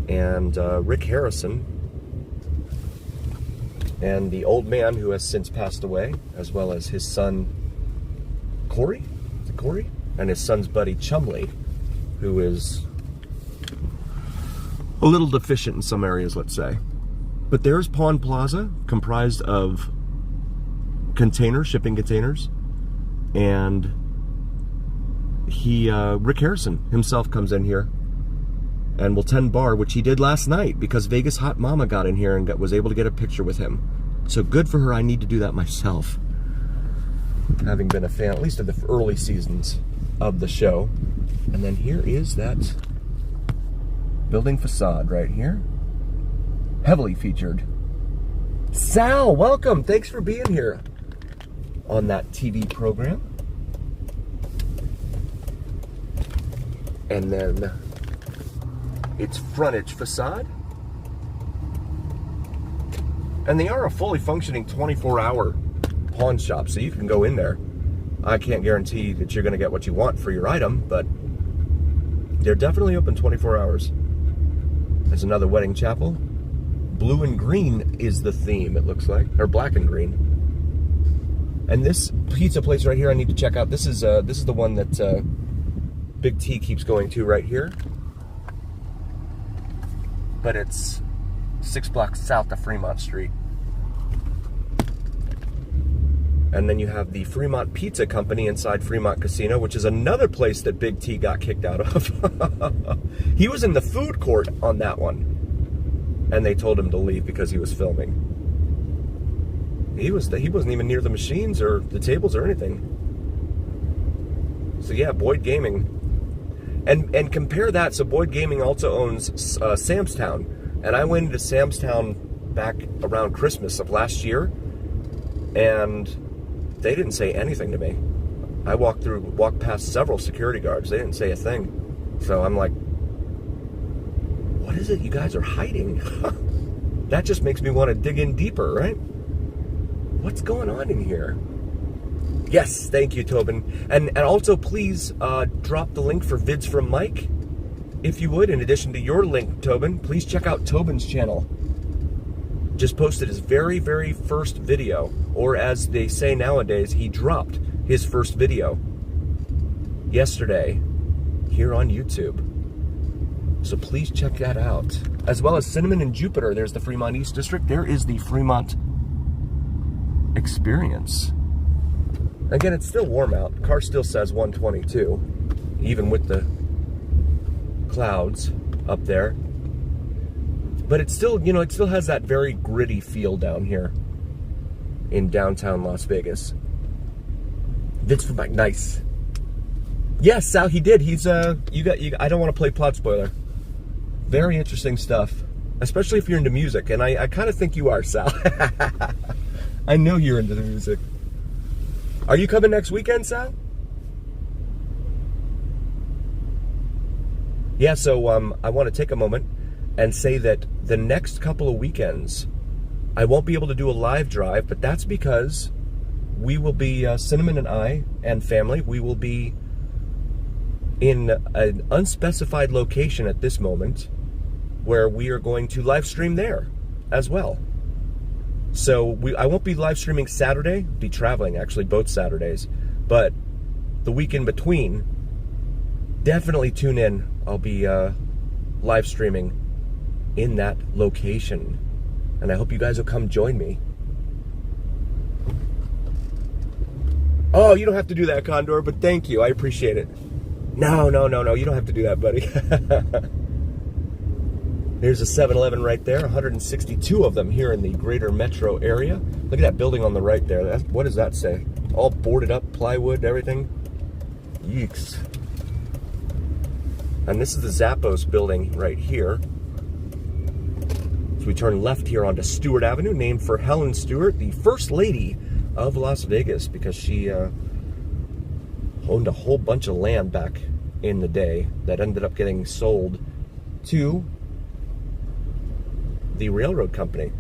And Rick Harrison and the old man who has since passed away, as well as his son Corey, is it Corey? And his son's buddy Chumley, who is a little deficient in some areas, let's say. But there's Pawn Plaza, comprised of containers, shipping containers, and Rick Harrison himself comes in here and will tend bar, which he did last night because Vegas Hot Mama got in here and was able to get a picture with him. So good for her. I need to do that myself, having been a fan, at least of the early seasons of the show. And then here is that building facade right here. Heavily featured. Sal, welcome. Thanks for being here on that TV program. And then its frontage facade. And they are a fully functioning 24-hour pawn shop, so you can go in there. I can't guarantee that you're going to get what you want for your item, but they're definitely open 24 hours. There's another wedding chapel. Blue and green is the theme, it looks like, or black and green. And this pizza place right here, I need to check out. This is the one that Big T keeps going to right here. But it's 6 blocks south of Fremont Street. And then you have the Fremont Pizza Company inside Fremont Casino, which is another place that Big T got kicked out of. He was in the food court on that one, and they told him to leave because he was filming. He wasn't even near the machines or the tables or anything. So yeah, Boyd Gaming. And compare that, so Boyd Gaming also owns Sam's Town. And I went into Sam's Town back around Christmas of last year, and they didn't say anything to me. I walked past several security guards. They didn't say a thing. So I'm like, what is it you guys are hiding? That just makes me want to dig in deeper, right? What's going on in here? Yes, thank you, Tobin. And also, please drop the link for Vids from Mike, if you would. In addition to your link, Tobin, please check out Tobin's channel. Just posted his very, very first video, or as they say nowadays, he dropped his first video yesterday here on YouTube. So please check that out. As well as Cinnamon and Jupiter. There's the Fremont East District. There is the Fremont Experience. Again, it's still warm out. Car still says 122, even with the clouds up there. But it's still, you know, it still has that very gritty feel down here in downtown Las Vegas. Vince from Mike, nice. Yes, Sal, he did. He's I don't want to play plot spoiler. Very interesting stuff, especially if you're into music, and I kind of think you are, Sal. I know you're into the music. Are you coming next weekend, Sal? Yeah, so I want to take a moment and say that the next couple of weekends, I won't be able to do a live drive, but that's because we will be, Cinnamon and I and family, we will be in an unspecified location at this moment where we are going to live stream there as well. So I won't be live streaming Saturday, be traveling actually both Saturdays, but the week in between, definitely tune in. I'll be live streaming in that location, and I hope you guys will come join me. Oh, you don't have to do that, Condor, but thank you. I appreciate it. No, you don't have to do that, buddy. There's a 7-Eleven right there, 162 of them here in the greater metro area. Look at that building on the right there. What does that say? All boarded up, plywood, everything. Yeeks. And this is the Zappos building right here. So we turn left here onto Stewart Avenue, named for Helen Stewart, the First Lady of Las Vegas, because she owned a whole bunch of land back in the day that ended up getting sold to the railroad company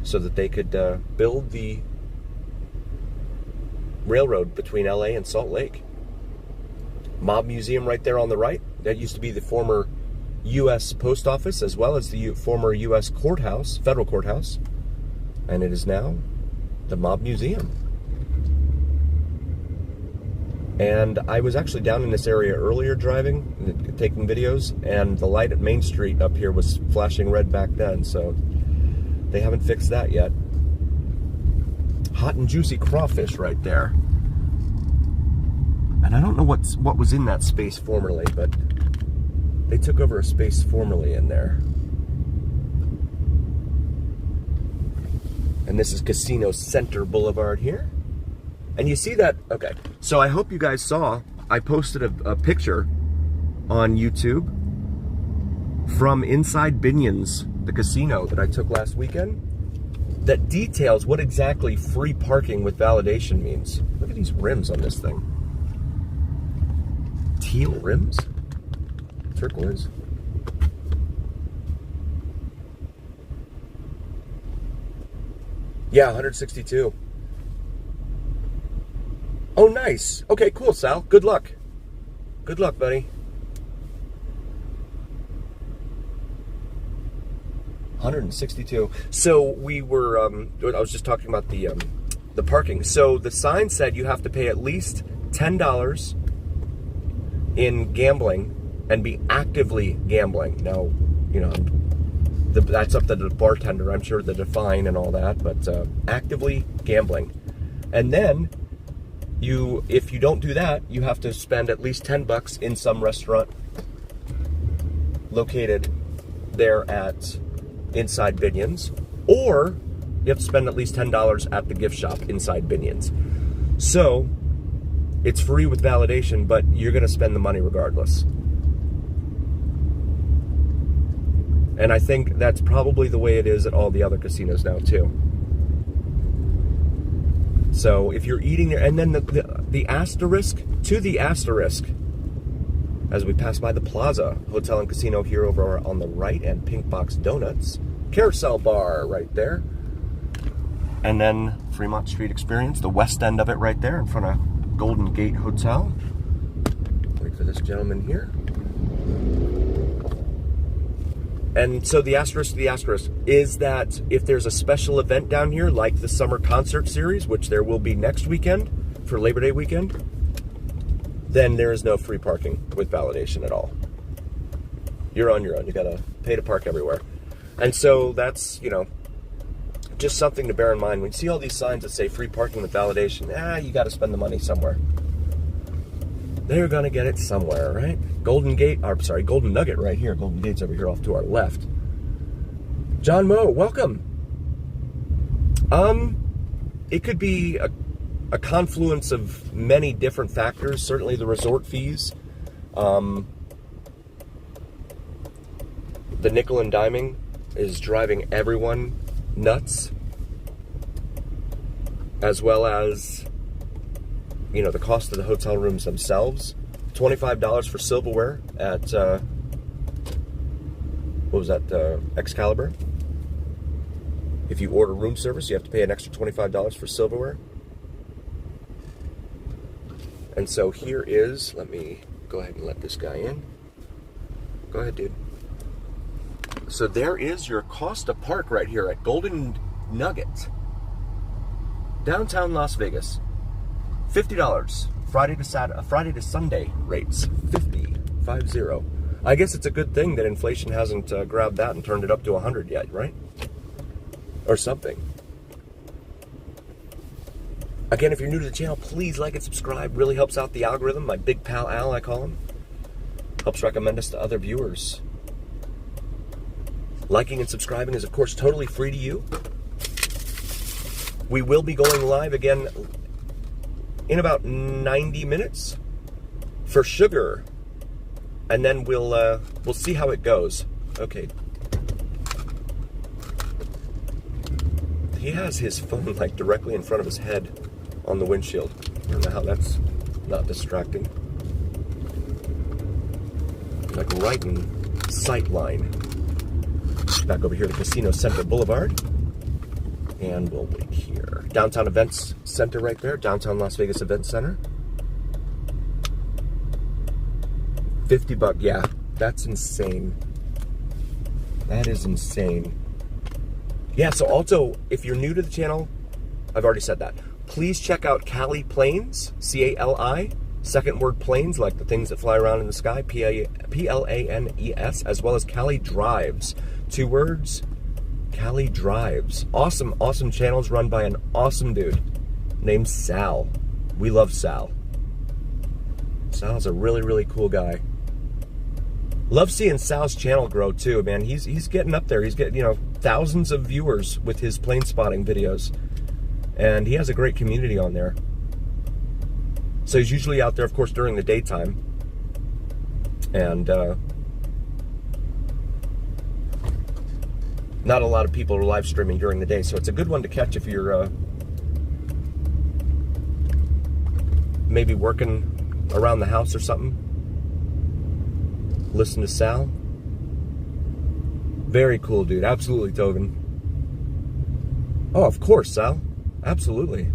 so that they could build the railroad between LA and Salt Lake. Mob Museum right there on the right. That used to be the former U.S. Post Office, as well as the former U.S. courthouse, federal courthouse. And it is now the Mob Museum. And I was actually down in this area earlier driving, taking videos, and the light at Main Street up here was flashing red back then, so they haven't fixed that yet. Hot and juicy crawfish right there. And I don't know what was in that space formerly, but they took over a space formerly in there. And this is Casino Center Boulevard here. And you see that, okay, so I hope you guys saw, I posted a picture on YouTube from inside Binion's, the casino that I took last weekend, that details what exactly free parking with validation means. Look at these rims on this thing. Teal rims? Turquoise. Yeah, 162. Oh, nice. Okay, cool, Sal. Good luck. Good luck, buddy. 162. So we were, I was just talking about the parking. So the sign said you have to pay at least $10 in gambling and be actively gambling. Now, you know, that's up to the bartender, I'm sure, the define and all that, but actively gambling. And then if you don't do that, you have to spend at least $10 in some restaurant located there at inside Binion's, or you have to spend at least $10 at the gift shop inside Binion's. So it's free with validation, but you're going to spend the money regardless. And I think that's probably the way it is at all the other casinos now too. So if you're eating there, and then the asterisk to the asterisk, as we pass by the Plaza Hotel and Casino here over on the right, and Pink Box Donuts, Carousel Bar right there, and then Fremont Street Experience, the west end of it right there in front of Golden Gate Hotel. Wait for this gentleman here. And so the asterisk to the asterisk is that if there's a special event down here, like the summer concert series, which there will be next weekend for Labor Day weekend, then there is no free parking with validation at all. You're on your own. You gotta pay to park everywhere. And so that's, you know, just something to bear in mind. When you see all these signs that say free parking with validation, you gotta spend the money somewhere. They're gonna get it somewhere, right? Golden Nugget right here. Golden Gate's over here off to our left. John Moe, welcome. It could be a confluence of many different factors. Certainly the resort fees, the nickel and diming is driving everyone nuts, as well as, you know, the cost of the hotel rooms themselves. $25 for silverware at, what was that, Excalibur. If you order room service, you have to pay an extra $25 for silverware. And so here is, let me go ahead and let this guy in. Go ahead, dude. So there is your Costa Park right here at Golden Nugget, downtown Las Vegas. $50 Friday to Sunday rates. 50. I guess it's a good thing that inflation hasn't grabbed that and turned it up to 100 yet, right? Or something. Again, if you're new to the channel, please like and subscribe. Really helps out the algorithm. My big pal Al, I call him. Helps recommend us to other viewers. Liking and subscribing is, of course, totally free to you. We will be going live again in about 90 minutes for sugar, and then we'll see how it goes. Okay. He has his phone like directly in front of his head on the windshield. I don't know how that's not distracting. Like right in sight line. Back over here to Casino Center Boulevard. And we'll wait here. Downtown Events Center right there. Downtown Las Vegas Events Center. $50. Yeah, that's insane. That is insane. Yeah, so also, if you're new to the channel, I've already said that. Please check out Cali Planes, C-A-L-I. Second word planes, like the things that fly around in the sky, P-L-A-N-E-S, as well as Cali Drives. 2 words, Cali Drives. Awesome, awesome channels run by an awesome dude named Sal. We love Sal. Sal's a really, really cool guy. Love seeing Sal's channel grow too, man. He's getting up there. He's getting, you know, thousands of viewers with his plane spotting videos. And he has a great community on there. So he's usually out there, of course, during the daytime. And not a lot of people are live streaming during the day, so it's a good one to catch if you're maybe working around the house or something. listen to Sal. Very cool, dude. Absolutely, Tobin. Oh, of course, Sal. Absolutely.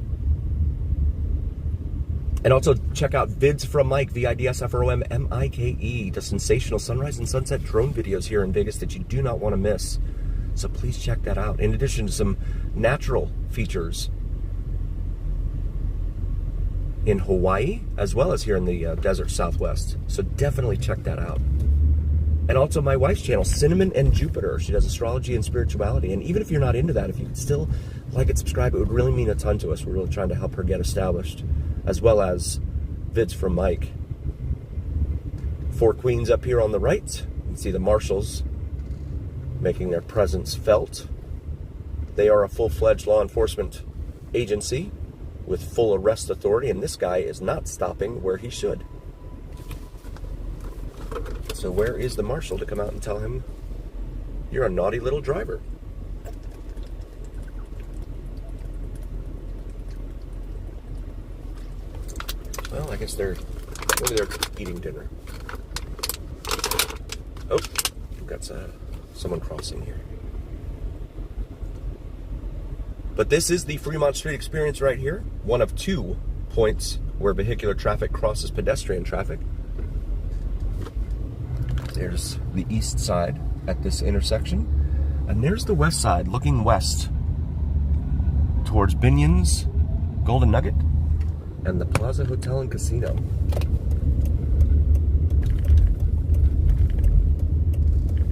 And also check out Vids from Mike, VidsFromMike, the sensational sunrise and sunset drone videos here in Vegas that you do not want to miss. So please check that out. In addition to some natural features in Hawaii, as well as here in the desert Southwest. So definitely check that out. And also my wife's channel, Cinnamon and Jupiter. She does astrology and spirituality. And even if you're not into that, if you could still like and subscribe, it would really mean a ton to us. We're really trying to help her get established, as well as Vids from Mike. Four Queens up here on the right. You can see the marshals making their presence felt. They are a full-fledged law enforcement agency with full arrest authority, and this guy is not stopping where he should. So where is the marshal to come out and tell him, you're a naughty little driver? Well, I guess maybe they're eating dinner. Oh, we've got someone crossing here. But this is the Fremont Street experience right here. One of 2 points where vehicular traffic crosses pedestrian traffic. There's the east side at this intersection. And there's the west side, looking west towards Binion's Golden Nugget and the Plaza Hotel and Casino.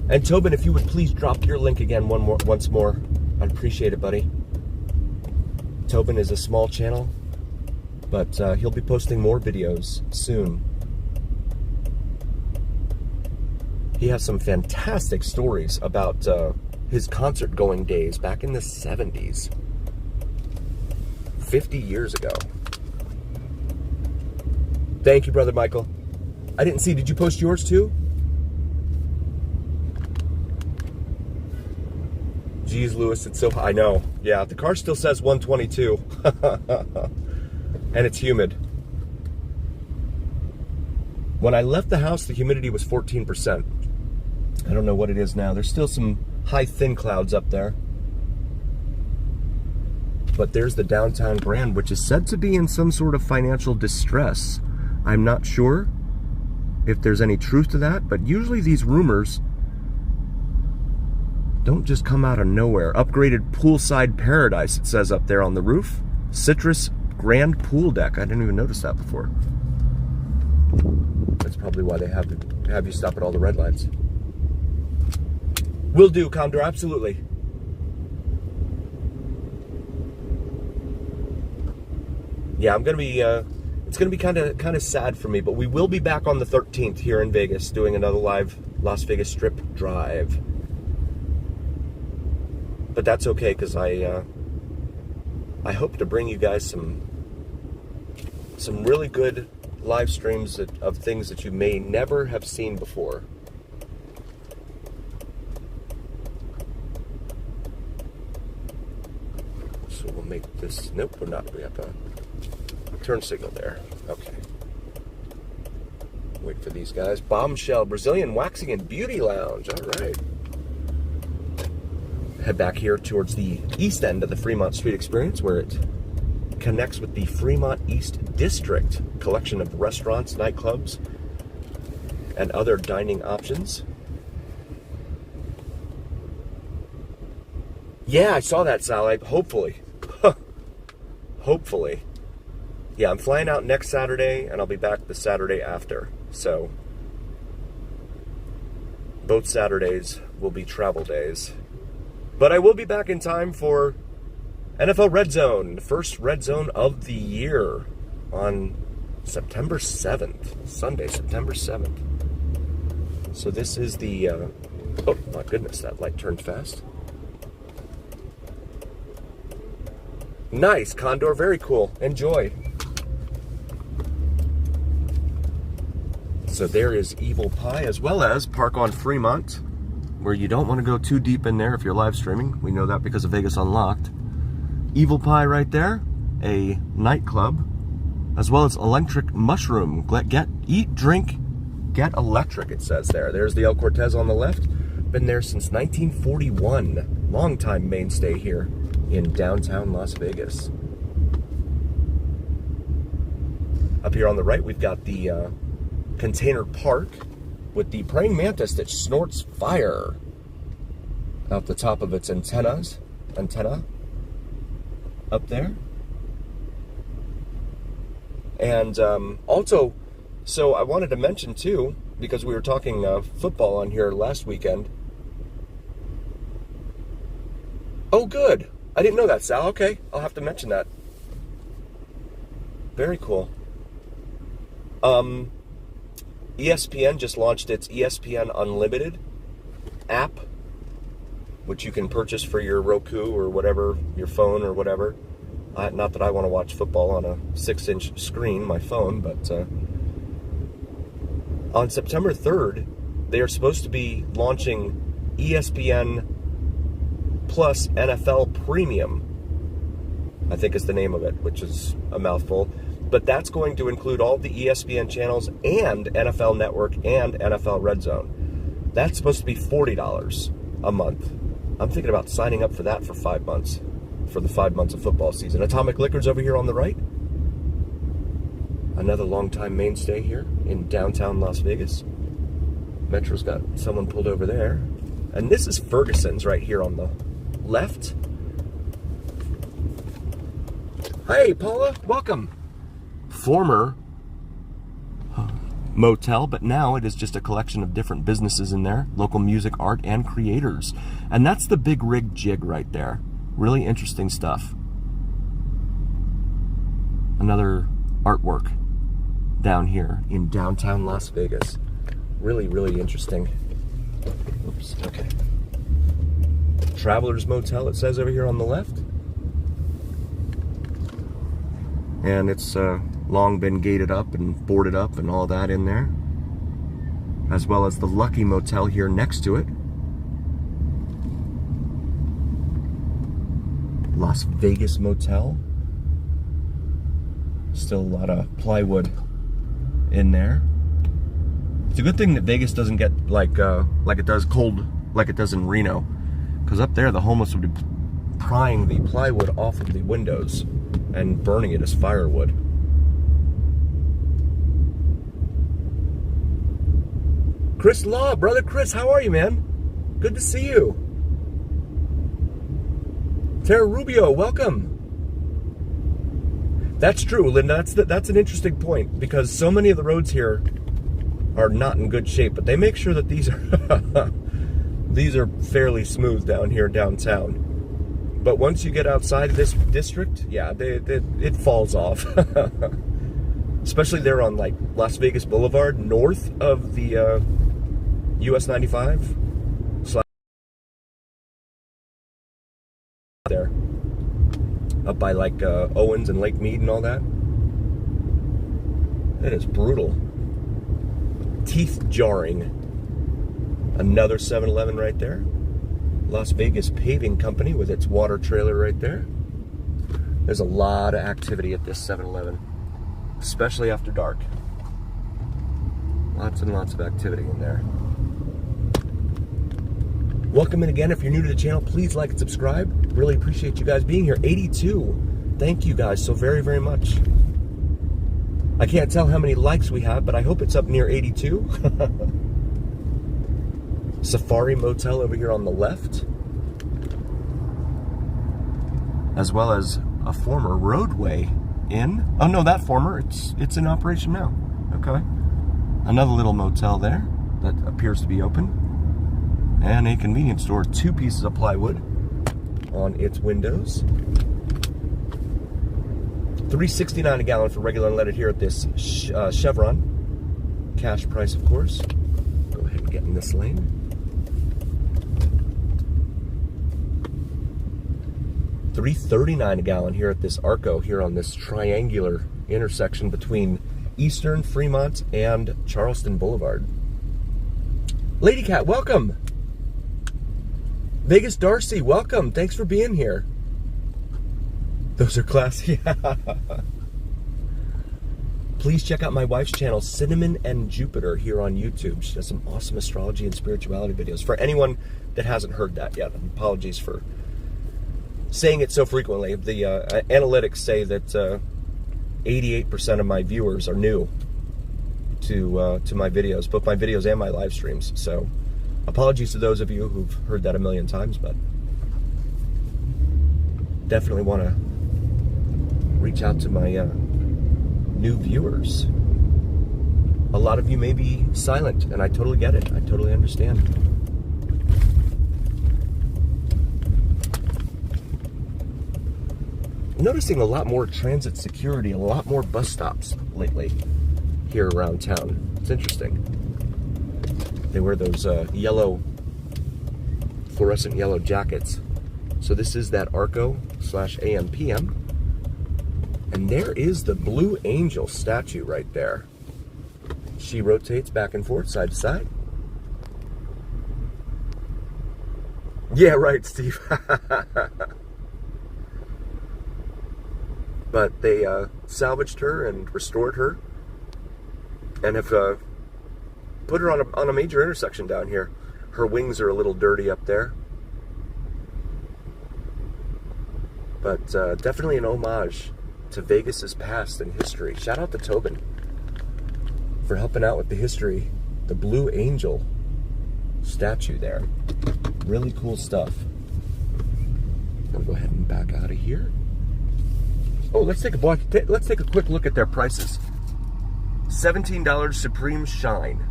And Tobin, if you would please drop your link again once more. I'd appreciate it, buddy. Tobin is a small channel, but he'll be posting more videos soon. He has some fantastic stories about his concert-going days back in the 70s. 50 years ago. Thank you, Brother Michael. I didn't see, did you post yours too? Geez, Lewis, it's so high. I know. Yeah, the car still says 122. And it's humid. When I left the house, the humidity was 14%. I don't know what it is now. There's still some high, thin clouds up there. But there's the downtown Grand, which is said to be in some sort of financial distress. I'm not sure if there's any truth to that, but usually these rumors don't just come out of nowhere. Upgraded poolside paradise, it says up there on the roof. Citrus Grand Pool Deck. I didn't even notice that before. That's probably why they have you stop at all the red lights. Will do, Condor, absolutely. Yeah, I'm gonna be. It's gonna be kind of sad for me, but we will be back on the 13th here in Vegas, doing another live Las Vegas Strip drive. But that's okay, because I hope to bring you guys some really good live streams of things that you may never have seen before. So we'll make this, nope, we're not, we have a turn signal there. Okay. Wait for these guys. Bombshell, Brazilian Waxing and Beauty Lounge, all right. Head back here towards the east end of the Fremont Street experience, where it connects with the Fremont East District collection of restaurants, nightclubs, and other dining options. Yeah, I saw that, Sally. Hopefully. Hopefully. Yeah, I'm flying out next Saturday, and I'll be back the Saturday after. So, both Saturdays will be travel days. But I will be back in time for NFL Red Zone, the first Red Zone of the year, on September 7th, Sunday, September 7th. So this is the, oh my goodness, that light turned fast. Nice, Condor, very cool, enjoy. So there is Evil Pie, as well as Park on Fremont, where you don't want to go too deep in there if you're live streaming. We know that because of Vegas Unlocked. Evil Pie right there, a nightclub, as well as Electric Mushroom. Eat, drink, Get Electric, it says there. There's the El Cortez on the left. Been there since 1941. Longtime mainstay here in downtown Las Vegas. Up here on the right, we've got the container park with the praying mantis that snorts fire out the top of its antenna up there. And also, so I wanted to mention too, because we were talking football on here last weekend. Oh, good. I didn't know that, Sal. Okay, I'll have to mention that. Very cool. ESPN just launched its ESPN Unlimited app, which you can purchase for your Roku or whatever, your phone or whatever. Not that I want to watch football on a 6-inch screen, my phone, but on September 3rd, they are supposed to be launching ESPN Plus NFL Premium, I think is the name of it, which is a mouthful. But that's going to include all the ESPN channels and NFL Network and NFL Red Zone. That's supposed to be $40 a month. I'm thinking about signing up for that for 5 months, for the 5 months of football season. Atomic Liquors over here on the right. Another longtime mainstay here in downtown Las Vegas. Metro's got someone pulled over there. And this is Ferguson's right here on the left. Hey, Paula, welcome. Former motel, but now it is just a collection of different businesses in there, local music, art, and creators. And that's the Big Rig Jig right there. Really interesting stuff. Another artwork down here in downtown Las Vegas. Really, really interesting. Oops, okay. Travelers Motel, it says over here on the left. And it's long been gated up and boarded up and all that in there. As well as the Lucky Motel here next to it. Las Vegas Motel. Still a lot of plywood in there. It's a good thing that Vegas doesn't get like it does cold, like it does in Reno. Because up there the homeless would be prying the plywood off of the windows and burning it as firewood. Chris Law, brother Chris, how are you, man? Good to see you. Tara Rubio, welcome. That's true, Linda. That's an interesting point, because so many of the roads here are not in good shape, but they make sure that these are these are fairly smooth down here downtown. But once you get outside of this district, yeah, it falls off. Especially there on like Las Vegas Boulevard, north of the US 95. There. Up by like Owens and Lake Mead and all that. It is brutal. Teeth jarring. Another 7-Eleven right there. Las Vegas Paving Company with its water trailer right there. There's a lot of activity at this 7-Eleven, especially after dark. Lots and lots of activity in there. Welcome in again. If you're new to the channel, please like and subscribe. Really appreciate you guys being here. 82. Thank you guys so very, very much. I can't tell how many likes we have, but I hope it's up near 82. Safari Motel over here on the left. As well as a former Roadway Inn. Oh no, that former, it's in operation now. Okay. Another little motel there that appears to be open. And a convenience store, 2 pieces of plywood on its windows. $3.69 a gallon for regular unleaded here at this Chevron. Cash price, of course. Go ahead and get in this lane. $3.39 a gallon here at this Arco, here on this triangular intersection between Eastern, Fremont, and Charleston Boulevard. Lady Cat, welcome. Vegas Darcy, welcome. Thanks for being here. Those are classy. Please check out my wife's channel, Cinnamon and Jupiter, here on YouTube. She does some awesome astrology and spirituality videos. For anyone that hasn't heard that yet, apologies for saying it so frequently. The analytics say that 88% of my viewers are new to my videos, both my videos and my live streams. So apologies to those of you who've heard that a million times, but definitely want to reach out to my new viewers. A lot of you may be silent, and I totally get it. I totally understand. I'm noticing a lot more transit security, a lot more bus stops lately here around town. It's interesting. They wear those yellow, fluorescent yellow jackets. So this is that Arco/AM/PM. And there is the Blue Angel statue right there. She rotates back and forth, side to side. Yeah, right, Steve. But they salvaged her and restored her and have put her on a major intersection down here. Her wings are a little dirty up there. But definitely an homage to Vegas's past and history. Shout out to Tobin for helping out with the history. The Blue Angel statue there. Really cool stuff. I'm gonna go ahead and back out of here. Oh, let's take a quick look at their prices. $17 Supreme Shine.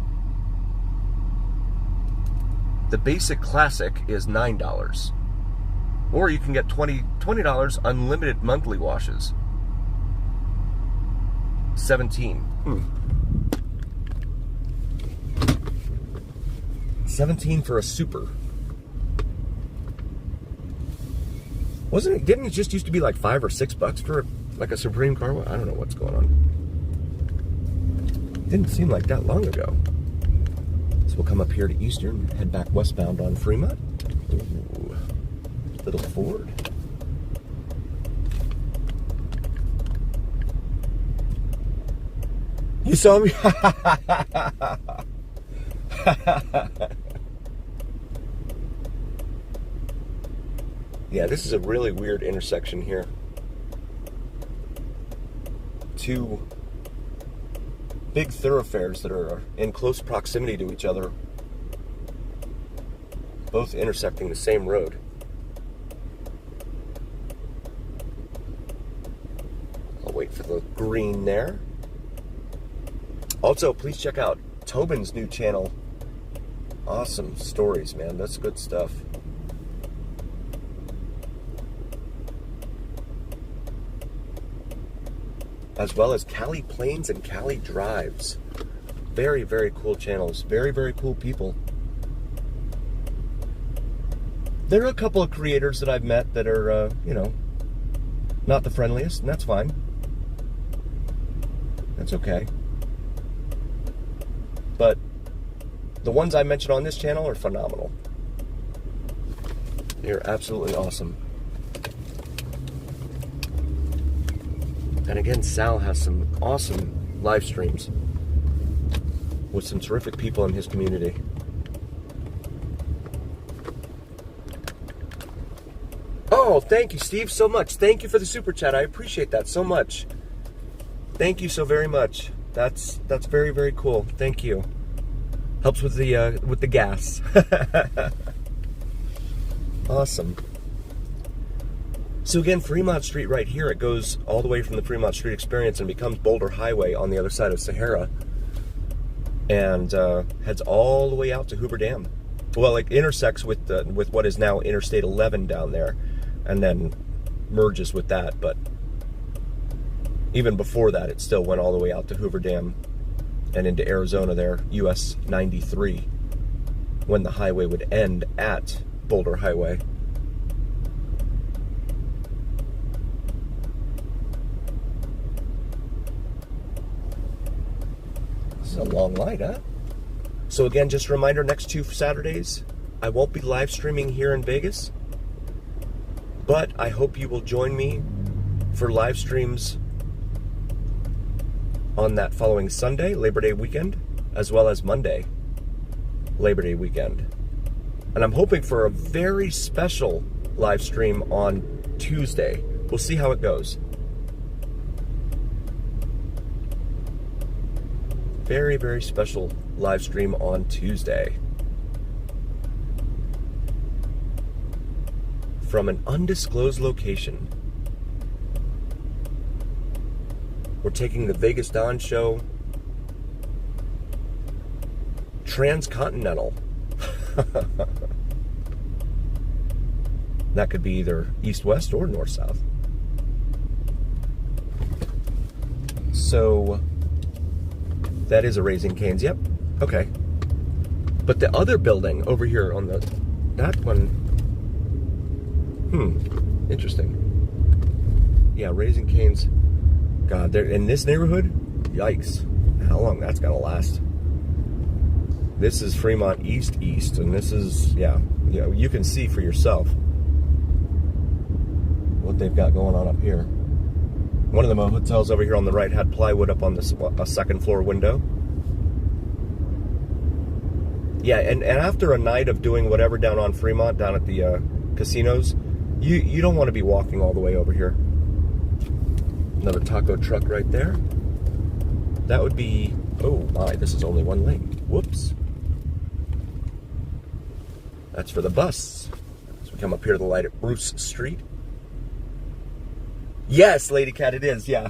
The basic classic is $9. Or you can get $20 unlimited monthly washes. 17. 17 for a super. Didn't it just used to be like $5 or $6 for like a Supreme car wash? I don't know what's going on. Didn't seem like that long ago. So we'll come up here to Eastern, head back westbound on Fremont. Ooh, little Ford. You saw me? Yeah, this is a really weird intersection here. Two big thoroughfares that are in close proximity to each other, both intersecting the same road. I'll wait for the green there. Also, please check out Tobin's new channel. Awesome stories, man. That's good stuff. As well as Cali Plains and Cali Drives. Very, very cool channels. Very, very cool people. There are a couple of creators that I've met that are, not the friendliest, and that's fine. That's okay. But the ones I mentioned on this channel are phenomenal. They're absolutely awesome. And again, Sal has some awesome live streams with some terrific people in his community. Oh, thank you, Steve, so much. Thank you for the super chat. I appreciate that so much. Thank you so very much. That's very, very cool. Thank you. Helps with the gas. Awesome. So again, Fremont Street right here, it goes all the way from the Fremont Street Experience and becomes Boulder Highway on the other side of Sahara, and heads all the way out to Hoover Dam. Well, it intersects with what is now Interstate 11 down there, and then merges with that. But even before that, it still went all the way out to Hoover Dam and into Arizona there, US 93, when the highway would end at Boulder Highway. A long line, huh? So again, just a reminder, next 2 Saturdays, I won't be live streaming here in Vegas, but I hope you will join me for live streams on that following Sunday, Labor Day weekend, as well as Monday, Labor Day weekend. And I'm hoping for a very special live stream on Tuesday. We'll see how it goes. Very, very special live stream on Tuesday. From an undisclosed location. We're taking the VegasDon show transcontinental. That could be either east-west or north-south. So, that is a Raising Cane's. Yep. Okay. But the other building over here on that one, interesting. Yeah, Raising Cane's. God, they're in this neighborhood? Yikes. How long that's gonna last? This is Fremont East, and this is, yeah, you can see for yourself what they've got going on up here. One of the hotels over here on the right had plywood up on this a second floor window. Yeah, and after a night of doing whatever down on Fremont, down at the casinos, you don't want to be walking all the way over here. Another taco truck right there. That would be, oh my, this is only one lane. Whoops. That's for the bus. So we come up here to the light at Bruce Street. Yes, Lady Cat, it is, yeah.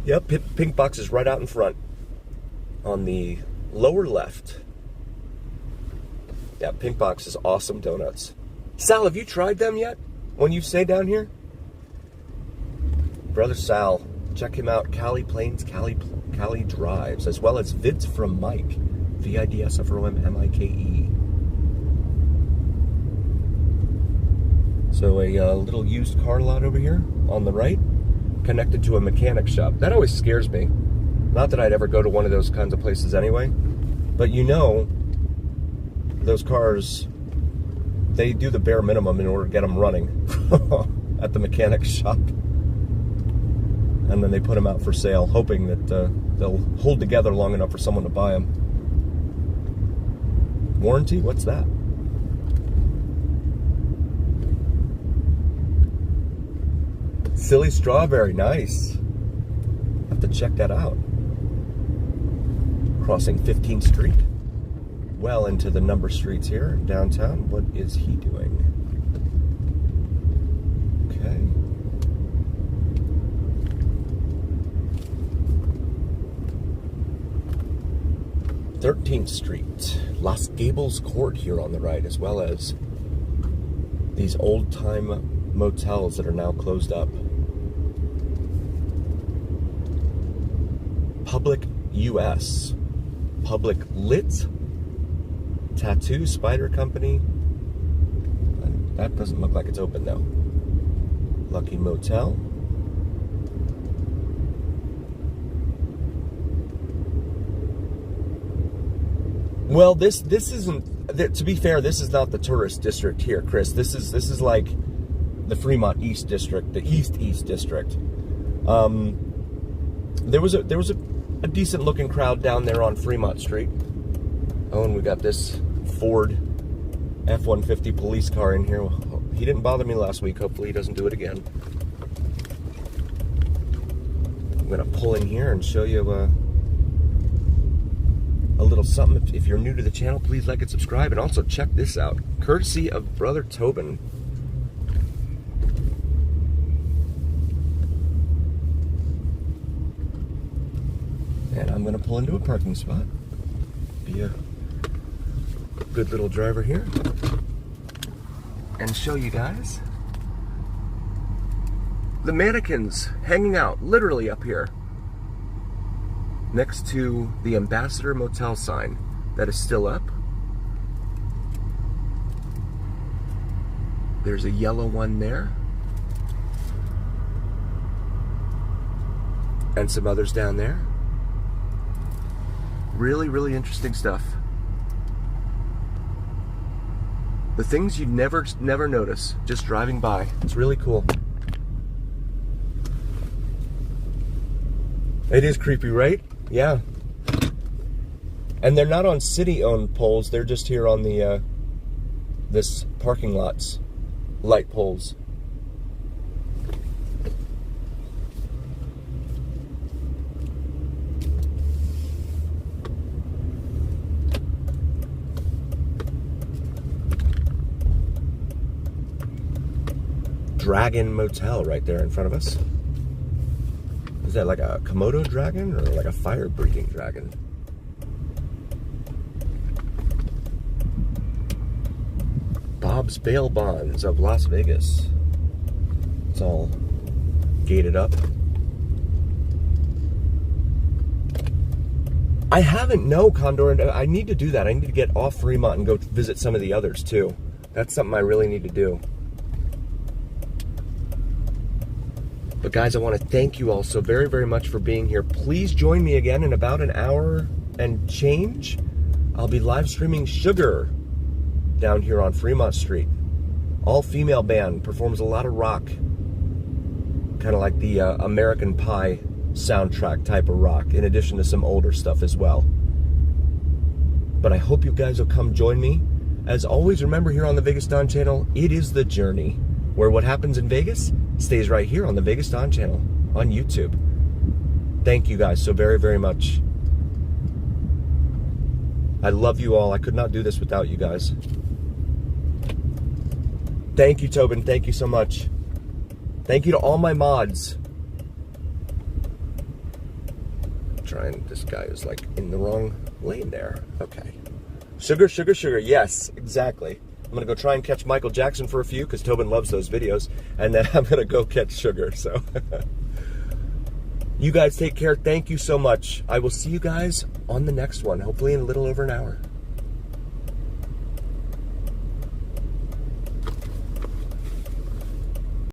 Yep, Pink Box is right out in front. On the lower left. Yeah, Pink Box is awesome donuts. Sal, have you tried them yet? When you stay down here? Brother Sal, check him out. Cali Plains, Cali Drives, as well as Vids from Mike. VIDSFROMMIKE. So a little used car lot over here on the right, connected to a mechanic shop. That always scares me. Not that I'd ever go to one of those kinds of places anyway, but you know, those cars, they do the bare minimum in order to get them running at the mechanic shop. And then they put them out for sale, hoping that they'll hold together long enough for someone to buy them. Warranty? What's that? Silly Strawberry, nice. Have to check that out. Crossing 15th Street, well into the number streets here in downtown. What is he doing? Okay. 13th Street, Los Gables Court here on the right, as well as these old-time motels that are now closed up. Public US, Public Lit, Tattoo Spider Company. That doesn't look like it's open though. Lucky Motel. Well, this isn't. To be fair, this is not the tourist district here, Chris. This is like the Fremont East district, the East district. There was a decent looking crowd down there on Fremont Street. Oh, and we got this Ford F-150 police car in here. He didn't bother me last week. Hopefully he doesn't do it again. I'm gonna pull in here and show you a little something. If you're new to the channel, please like and subscribe, and also check this out, courtesy of Brother Tobin. And I'm gonna pull into a parking spot. Be a good little driver here and show you guys the mannequins hanging out literally up here next to the Ambassador Motel sign that is still up. There's a yellow one there. And some others down there. Really, really interesting stuff. The things you'd never notice just driving by. It's really cool. It is creepy, right? Yeah. And they're not on city-owned poles. They're just here on the this parking lot's light poles. Dragon Motel right there in front of us. Is that like a Komodo dragon or like a fire-breathing dragon? Bob's Bail Bonds of Las Vegas. It's all gated up. I haven't, no, Condor. I need to do that. I need to get off Fremont and go visit some of the others too. That's something I really need to do. But guys, I want to thank you all so very, very much for being here. Please join me again in about an hour and change. I'll be live streaming Sugar down here on Fremont Street. All female band, performs a lot of rock. Kind of like the American Pie soundtrack type of rock, in addition to some older stuff as well. But I hope you guys will come join me. As always, remember here on the VegasDon channel, it is the journey, where what happens in Vegas stays right here on the VegasDon channel on YouTube. Thank you guys so very, very much. I love you all. I could not do this without you guys. Thank you, Tobin. Thank you so much. Thank you to all my mods. This guy is like in the wrong lane there. Okay. Sugar, sugar, sugar. Yes, exactly. I'm going to go try and catch Michael Jackson for a few because Tobin loves those videos. And then I'm going to go catch Sugar. So you guys take care. Thank you so much. I will see you guys on the next one, hopefully in a little over an hour.